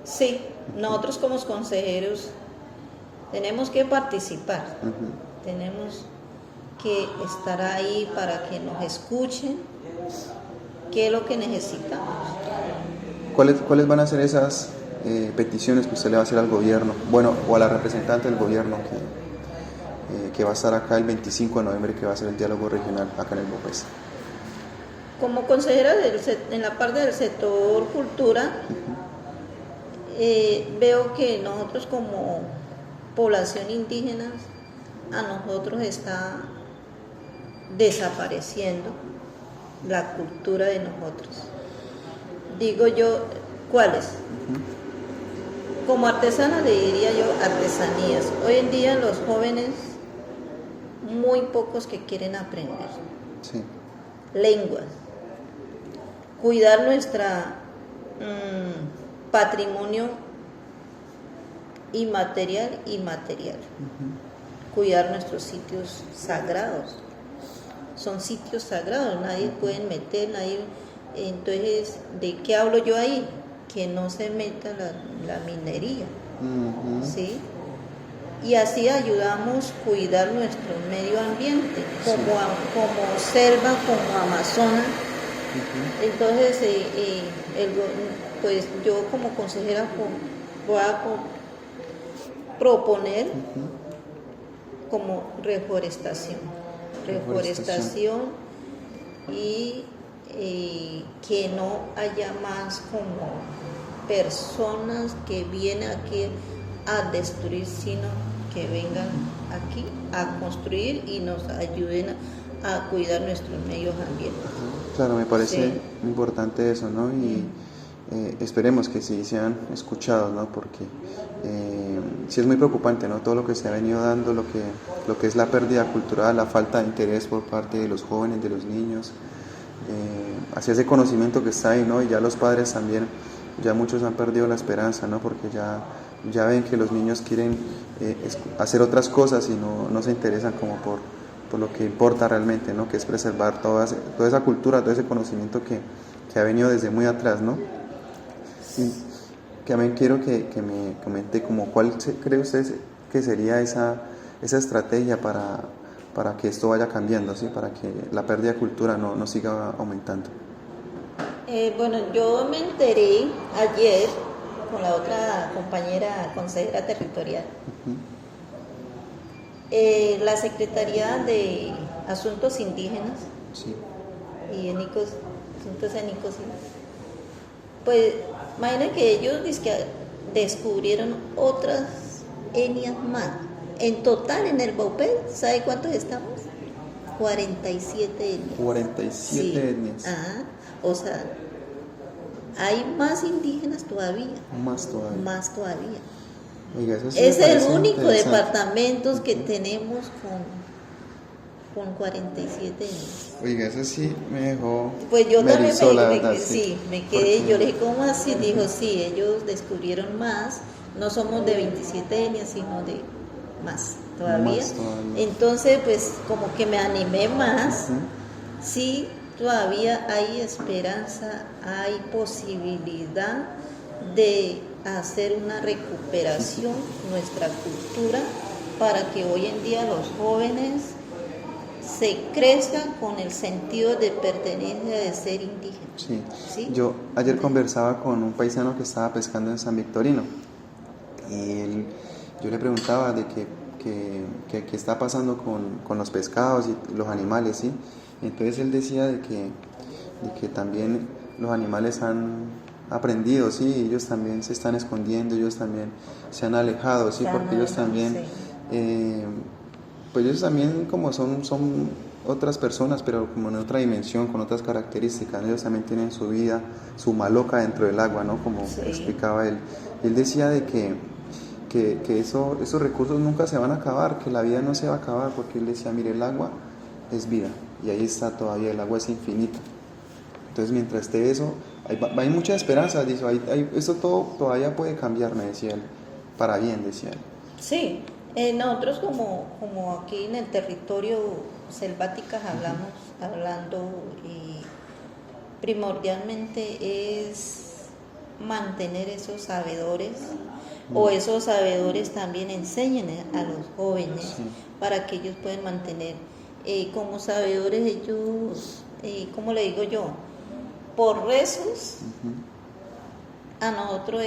Sí, nosotros como consejeros tenemos que participar, tenemos que estar ahí para que nos escuchen qué es lo que necesitamos. ¿Cuáles van a ser esas peticiones que usted le va a hacer al gobierno, bueno, o a la representante del gobierno que va a estar acá el 25 de noviembre, que va a ser el diálogo regional acá en el Baupés? Como consejera en la parte del sector cultura, veo que nosotros como población indígena, a nosotros está desapareciendo la cultura de nosotros. Digo yo, ¿cuáles? Como artesana le diría yo artesanías. Hoy en día los jóvenes, muy pocos que quieren aprender. Sí. Lenguas. Cuidar nuestra patrimonio inmaterial y material. Cuidar nuestros sitios sagrados. Son sitios sagrados, nadie puede meter, nadie. Entonces, ¿de qué hablo yo ahí? Que no se meta la minería, ¿sí? Y así ayudamos a cuidar nuestro medio ambiente, como selva, como Amazonas. Entonces, pues yo como consejera voy a proponer como reforestación y que no haya más como personas que vienen aquí a destruir, sino que vengan aquí a construir y nos ayuden a cuidar nuestros medios ambientales. Claro, me parece importante eso, ¿no? Y esperemos que sí sean escuchados, ¿no? Porque sí es muy preocupante, ¿no? Todo lo que se ha venido dando, lo que es la pérdida cultural, la falta de interés por parte de los jóvenes, de los niños, hacia ese conocimiento que está ahí, ¿no? Y ya los padres también, ya muchos han perdido la esperanza, ¿no? Porque ya ven que los niños quieren hacer otras cosas y no se interesan como por lo que importa realmente, ¿no? Que es preservar toda esa cultura, todo ese conocimiento que ha venido desde muy atrás, ¿no? Y que también quiero que me comente como cuál cree usted que sería esa estrategia para que esto vaya cambiando, ¿sí? Para que la pérdida de cultura no siga aumentando. Bueno, yo me enteré ayer con la otra compañera consejera territorial. La Secretaría de Asuntos Indígenas y Asuntos Étnicos, pues imaginen que ellos descubrieron otras etnias más. En total en el Baupés, ¿sabe cuántos estamos? 47 etnias. 47 etnias. O sea, hay más indígenas todavía. Más todavía. Oiga, eso sí es el único departamento que tenemos con 47 etnias. Oiga, eso sí me dejó. Pues yo también me quedé, porque yo le dije, ¿cómo así? Dijo, sí, ellos descubrieron más, no somos de 27 etnias, sino de más todavía. Entonces, pues como que me animé más. Sí, todavía hay esperanza, hay posibilidad de hacer una recuperación nuestra cultura para que hoy en día los jóvenes se crezca con el sentido de pertenencia de ser indígena. Sí. ¿Sí? Yo ayer conversaba con un paisano que estaba pescando en San Victorino y yo le preguntaba de qué está pasando con los pescados y los animales, ¿sí? Entonces él decía de que también los animales han aprendido, ¿sí? Ellos también se están escondiendo, ellos también se han alejado, ¿sí? Porque ellos también, pues ellos también como son otras personas, pero como en otra dimensión, con otras características, ellos también tienen su vida, su maloca dentro del agua, ¿no? Como explicaba él. Él decía de que esos recursos nunca se van a acabar, que la vida no se va a acabar, porque él decía, mire, el agua es vida, y ahí está todavía, el agua es infinita. Entonces, mientras esté eso, hay mucha esperanza, dice, esto todo todavía puede cambiar, me decía él, para bien, decía él. Sí, nosotros como aquí en el territorio selváticas hablando y primordialmente es mantener esos sabedores, o esos sabedores también enseñen a los jóvenes para que ellos puedan mantener como sabedores ellos, ¿cómo le digo yo? Por rezos, a nosotros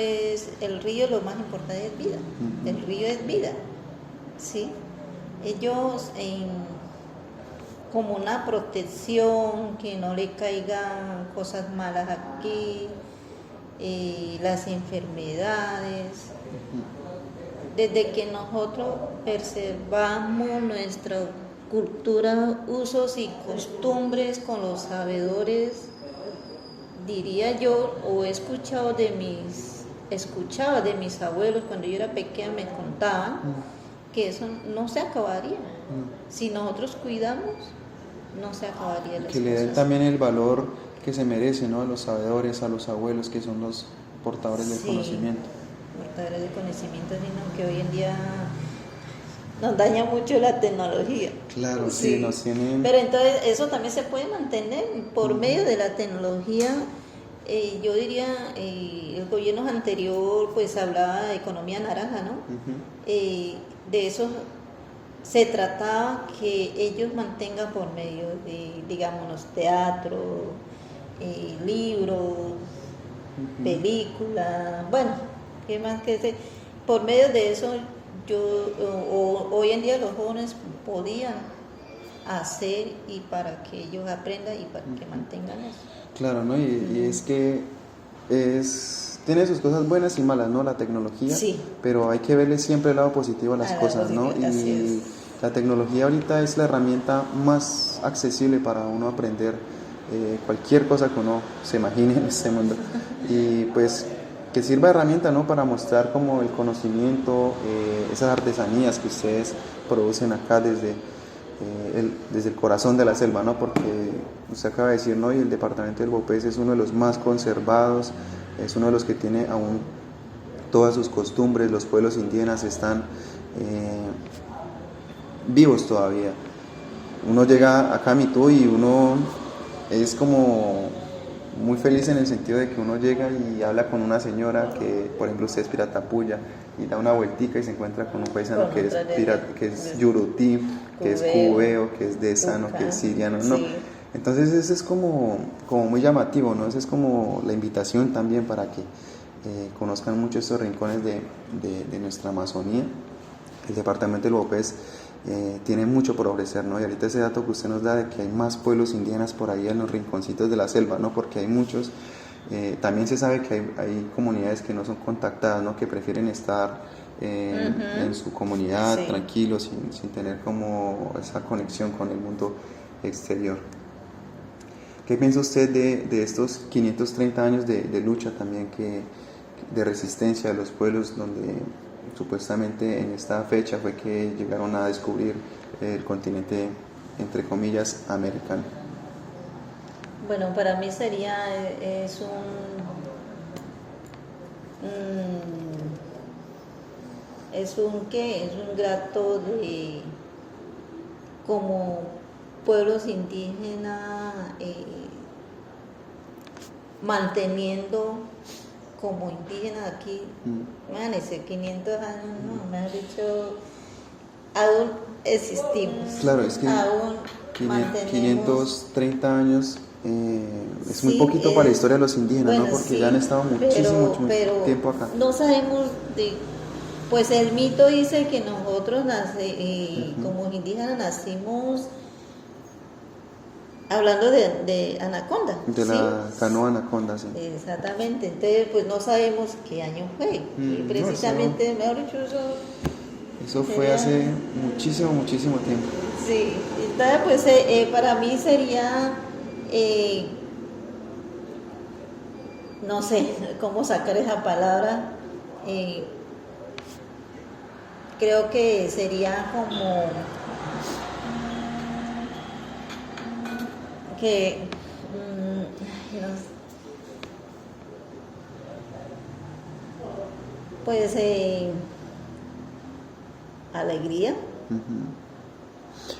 el río, lo más importante es vida, el río es vida, ¿sí? Ellos como una protección, que no le caigan cosas malas aquí, las enfermedades. Desde que nosotros preservamos nuestra cultura, usos y costumbres con los sabedores, diría yo, o escuchaba de mis abuelos cuando yo era pequeña, me contaban que eso no se acabaría. Si nosotros cuidamos, no se acabaría las que le den también el valor que se merece, ¿no? A los sabedores, a los abuelos, que son los portadores del conocimiento. Portadores de conocimiento, sino que hoy en día nos daña mucho la tecnología. Claro, sí, nos tienen... Pero entonces eso también se puede mantener por medio de la tecnología. Yo diría, el gobierno anterior pues hablaba de economía naranja, ¿no? De eso se trataba, que ellos mantengan por medio de, digamos, teatro, libros, películas, bueno, ¿qué más que ese? Por medio de eso, hoy en día los jóvenes podían hacer, y para que ellos aprendan y para que mantengan eso. Claro, ¿no? Y es que tiene sus cosas buenas y malas, ¿no? La tecnología, pero hay que verle siempre el lado positivo a las cosas, ¿no? Y la tecnología ahorita es la herramienta más accesible para uno aprender cualquier cosa que uno se imagine en este mundo. Y pues que sirva de herramienta, ¿no? Para mostrar como el conocimiento, esas artesanías que ustedes producen acá desde el corazón de la selva, ¿no? Porque usted acaba de decir, ¿no? Y el departamento del Bopés es uno de los más conservados, es uno de los que tiene aún todas sus costumbres, los pueblos indígenas están vivos todavía. Uno llega acá a Mitú y uno es como muy feliz en el sentido de que uno llega y habla con una señora que, por ejemplo, usted es Piratapuya, y da una vueltica y se encuentra con un paisano que es Yurutí, que es Cubeo, que es Desano, que es Siriano, ¿no? Entonces eso es como muy llamativo, ¿no? Esa es como la invitación también para que conozcan mucho estos rincones de nuestra Amazonía. El departamento del Bopés tiene mucho por ofrecer, ¿no? Y ahorita ese dato que usted nos da de que hay más pueblos indígenas por ahí en los rinconcitos de la selva, ¿no? Porque hay muchos. También se sabe que hay comunidades que no son contactadas, ¿no? Que prefieren estar en su comunidad tranquilos, sin tener como esa conexión con el mundo exterior. ¿Qué piensa usted de estos 530 años de lucha también, de resistencia de los pueblos, donde supuestamente en esta fecha fue que llegaron a descubrir el continente, entre comillas, americano? Bueno, para mí es un grato de, como pueblos indígenas, manteniendo como indígenas aquí, imagínense, 500 años, no, me han dicho, aún existimos. Claro, es que... Aún mantenemos... 530 años, es muy Sí, poquito para la historia de los indígenas, bueno, ¿no? Porque sí, ya han estado muchísimo pero tiempo acá. no sabemos pues el mito dice que nosotros como indígenas nacimos hablando de anaconda. De ¿sí? la canoa anaconda, sí. Exactamente, entonces pues no sabemos qué año fue. Y precisamente, mejor dicho, eso fue hace muchísimo tiempo. Sí, entonces pues para mí sería, no sé cómo sacar esa palabra, creo que sería como que, pues alegría.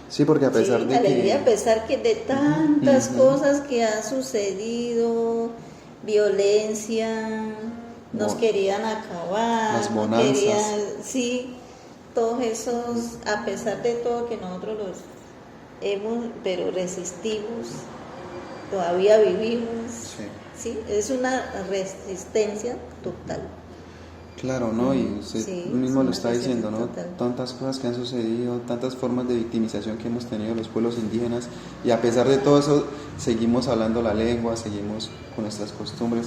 Sí, porque a pesar de alegría, que... a pesar que de tantas cosas que han sucedido, violencia, nos querían acabar, las nos bonanzas. querían, sí, todos esos, a pesar de todo que nosotros los pero resistimos, todavía vivimos, sí, es una resistencia total. Claro, ¿no? Y usted mismo lo está diciendo, ¿no? Total. Tantas cosas que han sucedido, tantas formas de victimización que hemos tenido los pueblos indígenas, y a pesar de todo eso, seguimos hablando la lengua, seguimos con nuestras costumbres,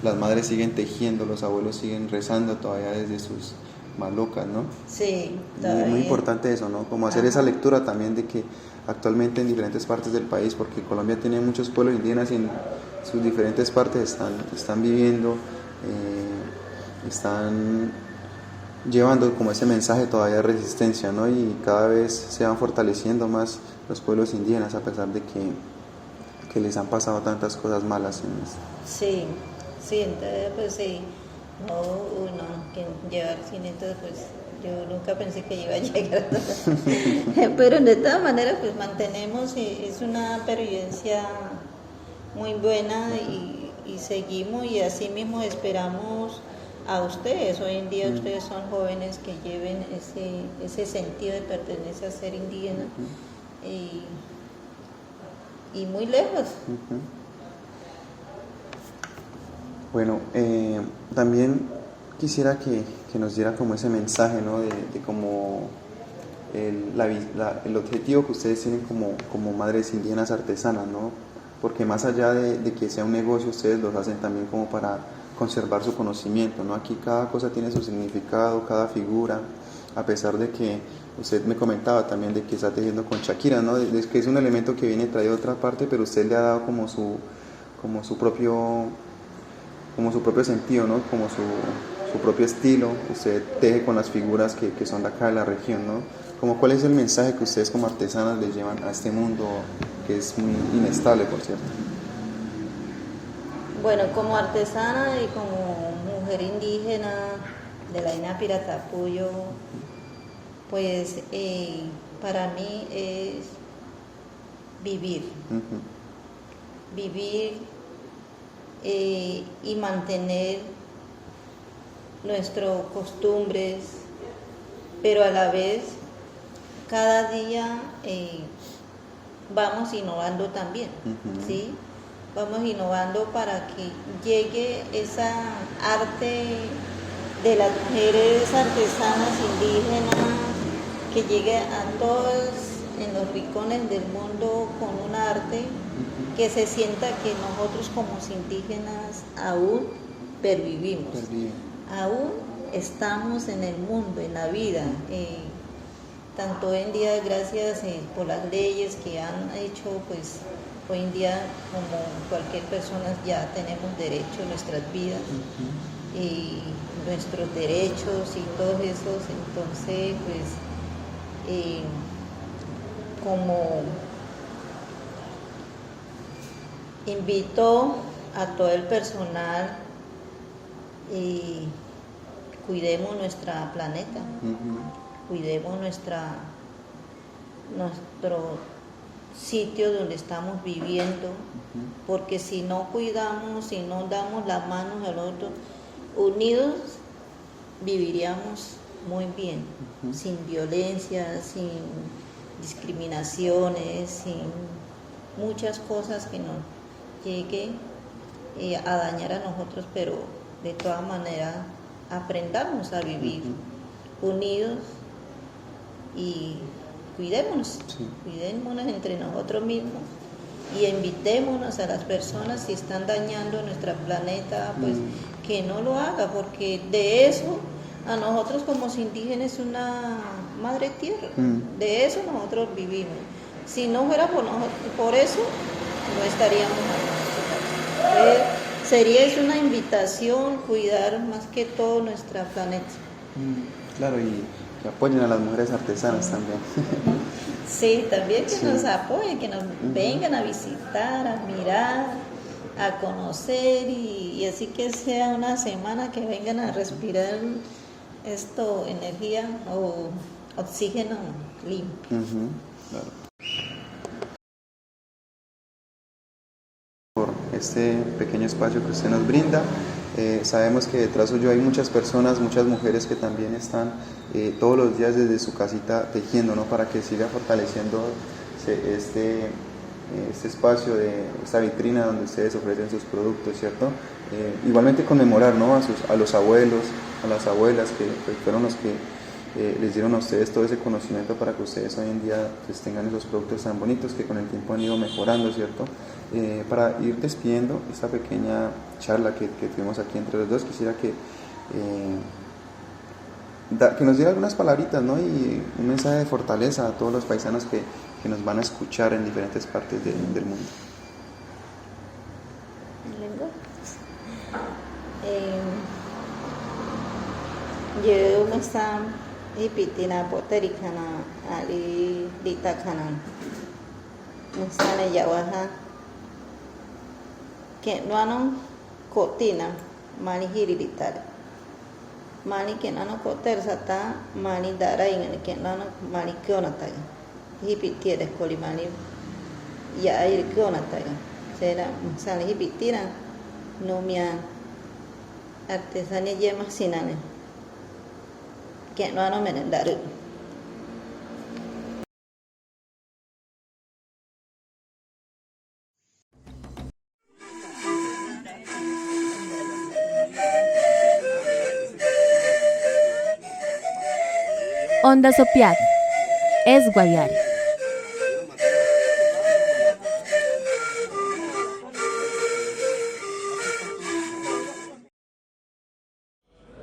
las madres siguen tejiendo, los abuelos siguen rezando todavía desde sus malocas, ¿no? Sí, todavía. Muy importante eso, ¿no? Como hacer esa lectura también de que actualmente en diferentes partes del país, porque Colombia tiene muchos pueblos indígenas y en sus diferentes partes están viviendo, están llevando como ese mensaje todavía de resistencia, ¿no? Y cada vez se van fortaleciendo más los pueblos indígenas a pesar de que les han pasado tantas cosas malas en esto. Sí, entonces pues sí, que llegar 500, pues yo nunca pensé que iba a llegar, pero de todas maneras pues mantenemos, es una experiencia muy buena y seguimos, y así mismo esperamos a ustedes. Hoy en día ustedes son jóvenes que lleven ese sentido de pertenecer a ser indígena y muy lejos. Bueno, también quisiera que nos diera como ese mensaje, ¿no? de como el objetivo que ustedes tienen como madres indígenas artesanas, ¿no? Porque más allá de que sea un negocio, ustedes los hacen también como para conservar su conocimiento, ¿no? Aquí cada cosa tiene su significado, cada figura, a pesar de que usted me comentaba también de que está tejiendo con Shakira, ¿no? De que es un elemento que viene traído de otra parte, pero usted le ha dado como su propio sentido, ¿no? Como su propio estilo. Usted teje con las figuras que son de acá de la región, ¿no? Como ¿cuál es el mensaje que ustedes como artesanas les llevan a este mundo que es muy inestable, por cierto? Bueno, como artesana y como mujer indígena de la Ina Piratapuyo, pues para mí es vivir, y mantener nuestras costumbres, pero a la vez cada día vamos innovando también, ¿sí? Vamos innovando para que llegue esa arte de las mujeres artesanas indígenas, que llegue a todos en los rincones del mundo con un arte que se sienta que nosotros como indígenas aún pervivimos, aún estamos en el mundo, en la vida. Tanto hoy en día, gracias por las leyes que han hecho, pues hoy en día como cualquier persona ya tenemos derecho a nuestras vidas y nuestros derechos y todos esos. Entonces pues como invito a todo el personal, cuidemos nuestro planeta, cuidemos nuestro sitio donde estamos viviendo, porque si no cuidamos, si no damos las manos al otro, unidos viviríamos muy bien, sin violencia, sin discriminaciones, sin muchas cosas que nos llegue a dañar a nosotros, pero de todas maneras aprendamos a vivir unidos y cuidémonos entre nosotros mismos y invitémonos a las personas si están dañando nuestro planeta, pues que no lo haga, porque de eso a nosotros como indígenas es una madre tierra, de eso nosotros vivimos. Si no fuera por eso, no estaríamos aquí. Sería una invitación cuidar más que todo nuestro planeta. Claro, y que apoyen a las mujeres artesanas también. Sí, también que nos apoyen, que nos vengan a visitar, a mirar, a conocer y así que sea una semana que vengan a respirar energía o oxígeno limpio. Claro. Por este pequeño espacio que usted nos brinda. Sabemos que detrás suyo hay muchas personas, muchas mujeres que también están todos los días desde su casita tejiendo, ¿no? Para que siga fortaleciendo este espacio, esta vitrina donde ustedes ofrecen sus productos, ¿cierto? Igualmente conmemorar, ¿no? a los abuelos, a las abuelas que fueron los que les dieron a ustedes todo ese conocimiento para que ustedes hoy en día pues, tengan esos productos tan bonitos que con el tiempo han ido mejorando, ¿cierto? Para ir despidiendo esta pequeña charla que tuvimos aquí entre los dos, quisiera que nos diera algunas palabritas, ¿no? Y un mensaje de fortaleza a todos los paisanos que nos van a escuchar en diferentes partes del mundo. Yo me está ipitina potericana ali ditakana me está yawaha que no han cotina mani hiriditare mani que no han coter sata mani dara en que no han mani kionata hipitia de colimani ya ir kionata será sale hipitina no me artesanía yema sinane que no han merendado. Onda Sopiat es Guayare.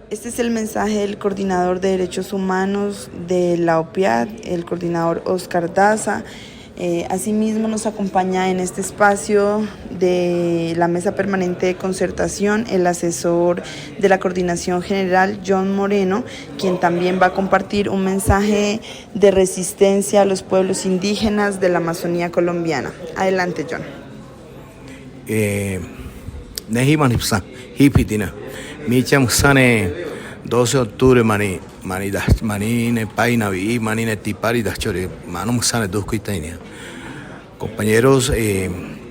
Este es el mensaje del coordinador de Derechos Humanos de la OPIAD, el coordinador Oscar Daza. Asimismo nos acompaña en este espacio de la Mesa Permanente de Concertación el asesor de la Coordinación General, John Moreno, quien también va a compartir un mensaje de resistencia a los pueblos indígenas de la Amazonía colombiana. Adelante, John. Micha Musane 12 de octubre mani ne paina vi mani ne tipari das chore mano Musane duskuitainia. Compañeros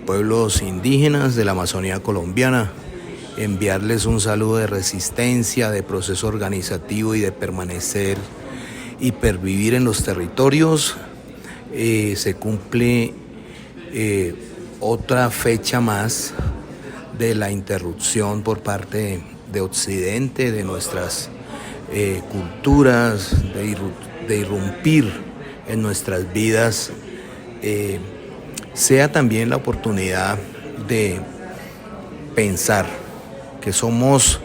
pueblos indígenas de la Amazonía colombiana, enviarles un saludo de resistencia, de proceso organizativo y de permanecer y pervivir en los territorios. Se cumple otra fecha más de la interrupción por parte de Occidente, de nuestras culturas, de irrumpir en nuestras vidas, sea también la oportunidad de pensar que somos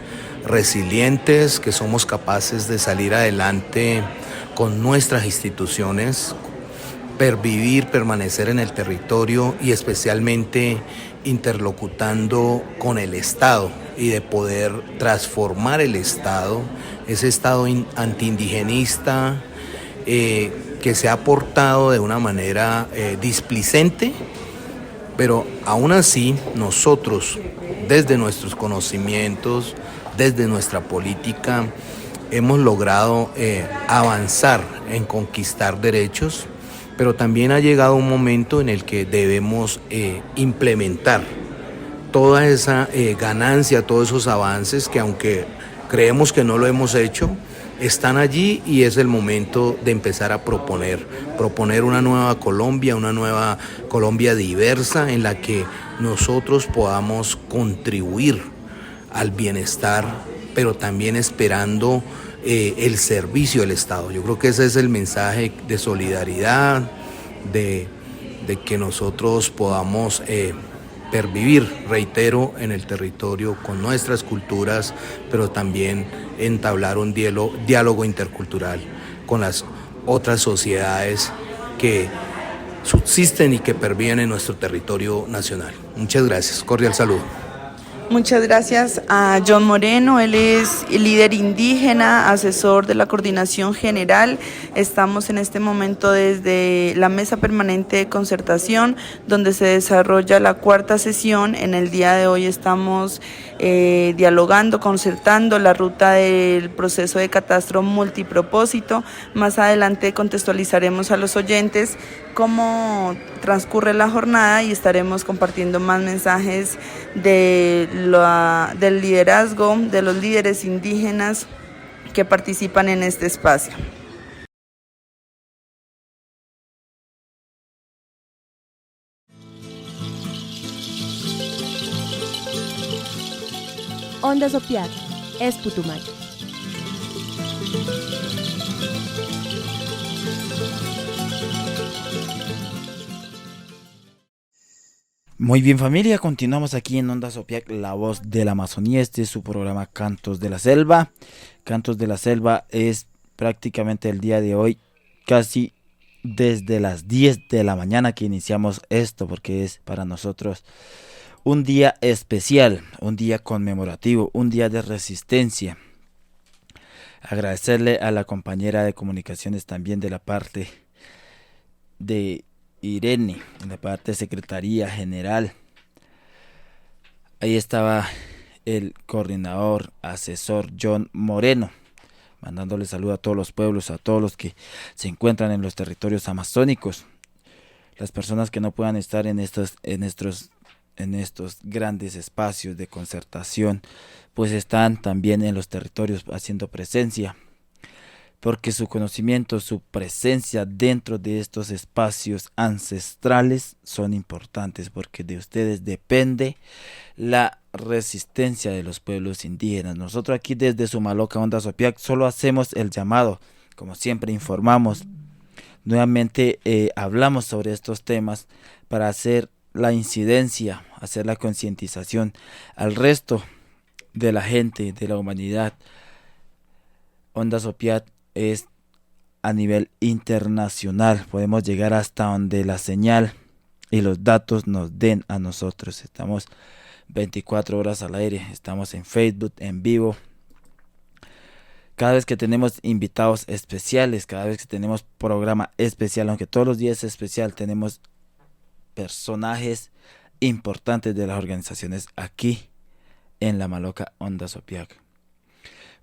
resilientes, que somos capaces de salir adelante con nuestras instituciones, pervivir, permanecer en el territorio y especialmente interlocutando con el Estado y de poder transformar el Estado, ese Estado antiindigenista que se ha portado de una manera displicente, pero aún así nosotros desde nuestros conocimientos, desde nuestra política, hemos logrado avanzar en conquistar derechos, pero también ha llegado un momento en el que debemos implementar toda esa ganancia, todos esos avances que aunque creemos que no lo hemos hecho, están allí y es el momento de empezar a proponer una nueva Colombia diversa en la que nosotros podamos contribuir al bienestar, pero también esperando el servicio del Estado. Yo creo que ese es el mensaje de solidaridad, de que nosotros podamos pervivir, reitero, en el territorio con nuestras culturas, pero también entablar un diálogo intercultural con las otras sociedades que subsisten y que perviven en nuestro territorio nacional. Muchas gracias, cordial saludo. Muchas gracias a John Moreno, él es líder indígena, asesor de la Coordinación General. Estamos en este momento desde la Mesa Permanente de Concertación, donde se desarrolla la 4ª sesión. En el día de hoy estamos dialogando, concertando la ruta del proceso de catastro multipropósito. Más adelante contextualizaremos a los oyentes cómo transcurre la jornada y estaremos compartiendo más mensajes del liderazgo de los líderes indígenas que participan en este espacio. Ondas Opiat, es Putumayo. Muy bien, familia, continuamos aquí en Ondas Opiac, la voz de la Amazonía. Este es su programa Cantos de la Selva. Cantos de la Selva es prácticamente el día de hoy, casi desde las 10 de la mañana que iniciamos esto, porque es para nosotros un día especial, un día conmemorativo, un día de resistencia. Agradecerle a la compañera de comunicaciones también de la parte de Irene, en la parte de Secretaría General. Ahí estaba el coordinador, asesor John Moreno, mandándole saludo a todos los pueblos, a todos los que se encuentran en los territorios amazónicos. Las personas que no puedan estar en estos grandes espacios de concertación, pues están también en los territorios haciendo presencia, porque su conocimiento, su presencia dentro de estos espacios ancestrales son importantes, porque de ustedes depende la resistencia de los pueblos indígenas. Nosotros aquí desde Sumaloca, Ondas Opiac, solo hacemos el llamado, como siempre informamos, nuevamente hablamos sobre estos temas para hacer la incidencia, hacer la concientización al resto de la gente, de la humanidad. Ondas Opiat es a nivel internacional, podemos llegar hasta donde la señal y los datos nos den a nosotros. Estamos 24 horas al aire, estamos en Facebook, en vivo. Cada vez que tenemos invitados especiales, cada vez que tenemos programa especial, aunque todos los días es especial, tenemos personajes importantes de las organizaciones aquí en la Maloca Ondas Opiac.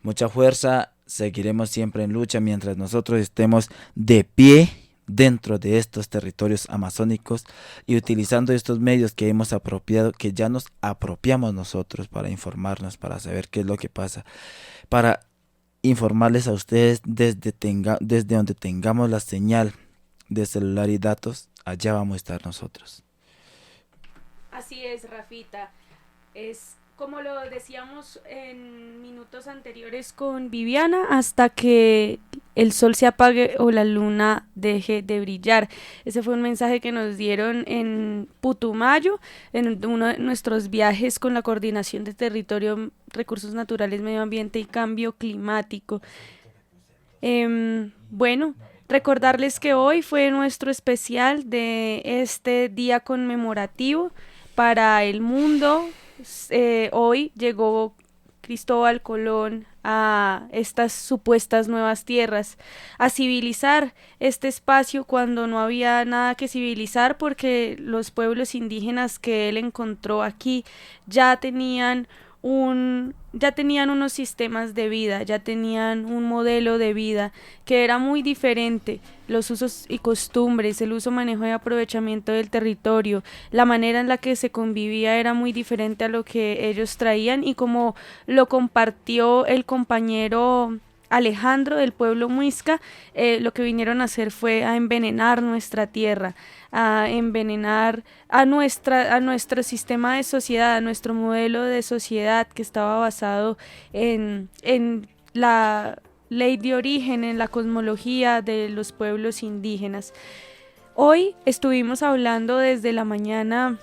Mucha fuerza, seguiremos siempre en lucha mientras nosotros estemos de pie dentro de estos territorios amazónicos y utilizando estos medios que hemos apropiado, que ya nos apropiamos nosotros para informarnos, para saber qué es lo que pasa, para informarles a ustedes desde donde tengamos la señal de celular y datos, allá vamos a estar nosotros. Así es, Rafita. Es como lo decíamos en minutos anteriores con Viviana, hasta que el sol se apague o la luna deje de brillar. Ese fue un mensaje que nos dieron en Putumayo, en uno de nuestros viajes con la Coordinación de Territorio, Recursos Naturales, Medio Ambiente y Cambio Climático. Bueno, recordarles que hoy fue nuestro especial de este día conmemorativo para el mundo. Hoy llegó Cristóbal Colón a estas supuestas nuevas tierras, a civilizar este espacio cuando no había nada que civilizar, porque los pueblos indígenas que él encontró aquí ya tenían unos sistemas de vida, ya tenían un modelo de vida que era muy diferente, los usos y costumbres, el uso, manejo y aprovechamiento del territorio, la manera en la que se convivía era muy diferente a lo que ellos traían, y como lo compartió el compañero Alejandro del pueblo muisca, lo que vinieron a hacer fue a envenenar nuestra tierra, a envenenar a nuestro sistema de sociedad, a nuestro modelo de sociedad que estaba basado en la ley de origen, en la cosmología de los pueblos indígenas. Hoy estuvimos hablando desde la mañana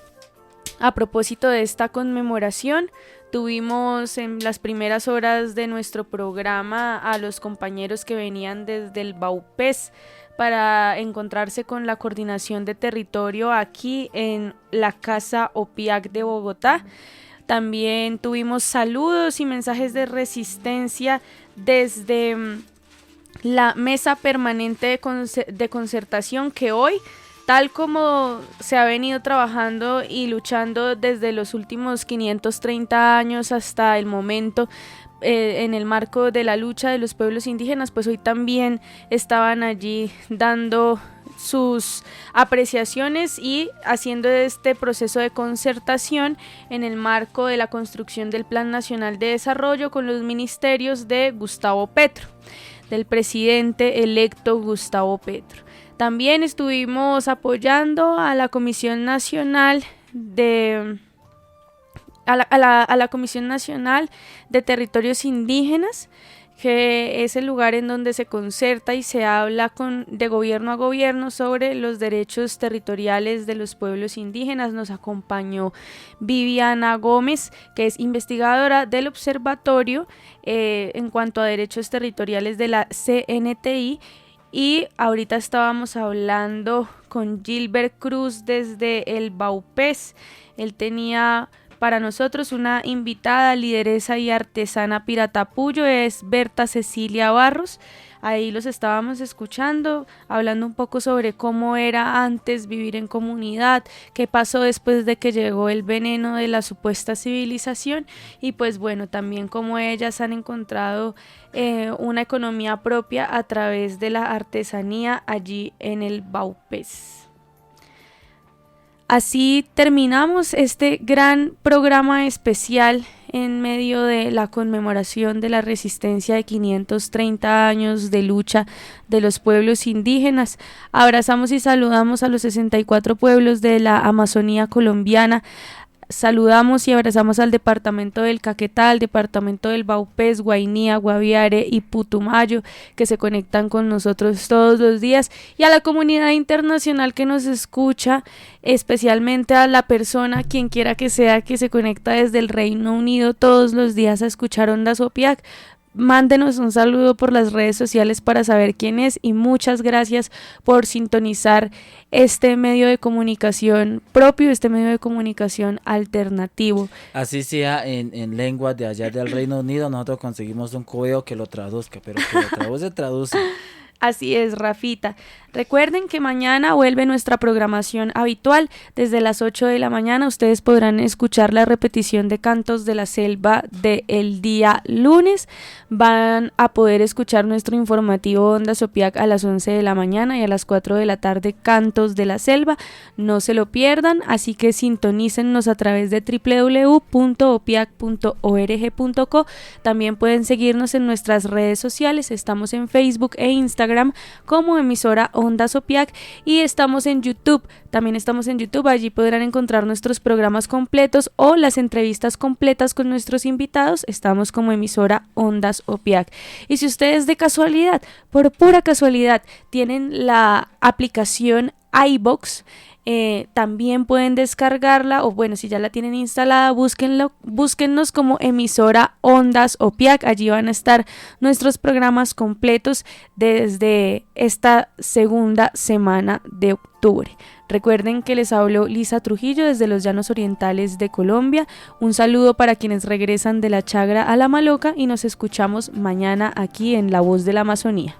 a propósito de esta conmemoración. Tuvimos en las primeras horas de nuestro programa a los compañeros que venían desde el Baupés para encontrarse con la coordinación de territorio aquí en la Casa OPIAC de Bogotá. También tuvimos saludos y mensajes de resistencia desde la mesa permanente de concertación, que hoy, tal como se ha venido trabajando y luchando desde los últimos 530 años hasta el momento, en el marco de la lucha de los pueblos indígenas, pues hoy también estaban allí dando sus apreciaciones y haciendo este proceso de concertación en el marco de la construcción del Plan Nacional de Desarrollo con los ministerios de Gustavo Petro, del presidente electo Gustavo Petro. También estuvimos apoyando a la Comisión Nacional de la Comisión Nacional de Territorios Indígenas, que es el lugar en donde se concerta y se habla de gobierno a gobierno sobre los derechos territoriales de los pueblos indígenas. Nos acompañó Viviana Gómez, que es investigadora del Observatorio en cuanto a derechos territoriales de la CNTI, y ahorita estábamos hablando con Gilbert Cruz desde el Baupés. Él tenía para nosotros una invitada, lideresa y artesana Piratapuyo, es Berta Cecilia Barros. Ahí los estábamos escuchando, hablando un poco sobre cómo era antes vivir en comunidad, qué pasó después de que llegó el veneno de la supuesta civilización, y pues bueno, también cómo ellas han encontrado una economía propia a través de la artesanía allí en el Baupés. Así terminamos este gran programa especial en medio de la conmemoración de la resistencia de 530 años de lucha de los pueblos indígenas. Abrazamos y saludamos a los 64 pueblos de la Amazonía colombiana. Saludamos y abrazamos al departamento del Caquetá, al departamento del Baupés, Guainía, Guaviare y Putumayo, que se conectan con nosotros todos los días, y a la comunidad internacional que nos escucha, especialmente a la persona, quien quiera que sea, que se conecta desde el Reino Unido todos los días a escuchar Ondas OPIAC. Mándenos un saludo por las redes sociales para saber quién es, y muchas gracias por sintonizar este medio de comunicación propio, este medio de comunicación alternativo. Así sea en lenguas de allá del Reino Unido, nosotros conseguimos un código que lo traduzca, pero que lo traduce. Así es, Rafita. Recuerden que mañana vuelve nuestra programación habitual. Desde las 8 de la mañana ustedes podrán escuchar la repetición de Cantos de la Selva del día lunes. Van a poder escuchar nuestro informativo Ondas OPIAC a las 11 de la mañana, y a las 4 de la tarde Cantos de la Selva. No se lo pierdan, así que sintonícennos a través de www.opiac.org.co. También pueden seguirnos en nuestras redes sociales. Estamos en Facebook e Instagram como emisora Ondas OPIAC, y estamos en YouTube. También estamos en YouTube, allí podrán encontrar nuestros programas completos o las entrevistas completas con nuestros invitados. Estamos como emisora Ondas OPIAC. Y si ustedes de casualidad, por pura casualidad, tienen la aplicación iVoox, también pueden descargarla, o bueno, si ya la tienen instalada, búsquennos como emisora Ondas OPIAC. Allí van a estar nuestros programas completos desde esta segunda semana de octubre. Recuerden que les habló Lisa Trujillo desde los Llanos Orientales de Colombia. Un saludo para quienes regresan de la Chagra a la Maloca, y nos escuchamos mañana aquí en La Voz de la Amazonía.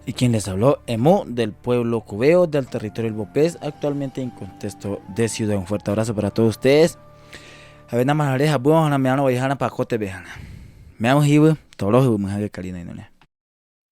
Y quien les habló, Emo, del pueblo cubeo, del territorio del Bopés, actualmente en contexto de ciudad. Un fuerte abrazo para todos ustedes. A ver, nada más, me van a bailar para cote, vejana. Me amo, hijo, todos los hijos, me karina y no.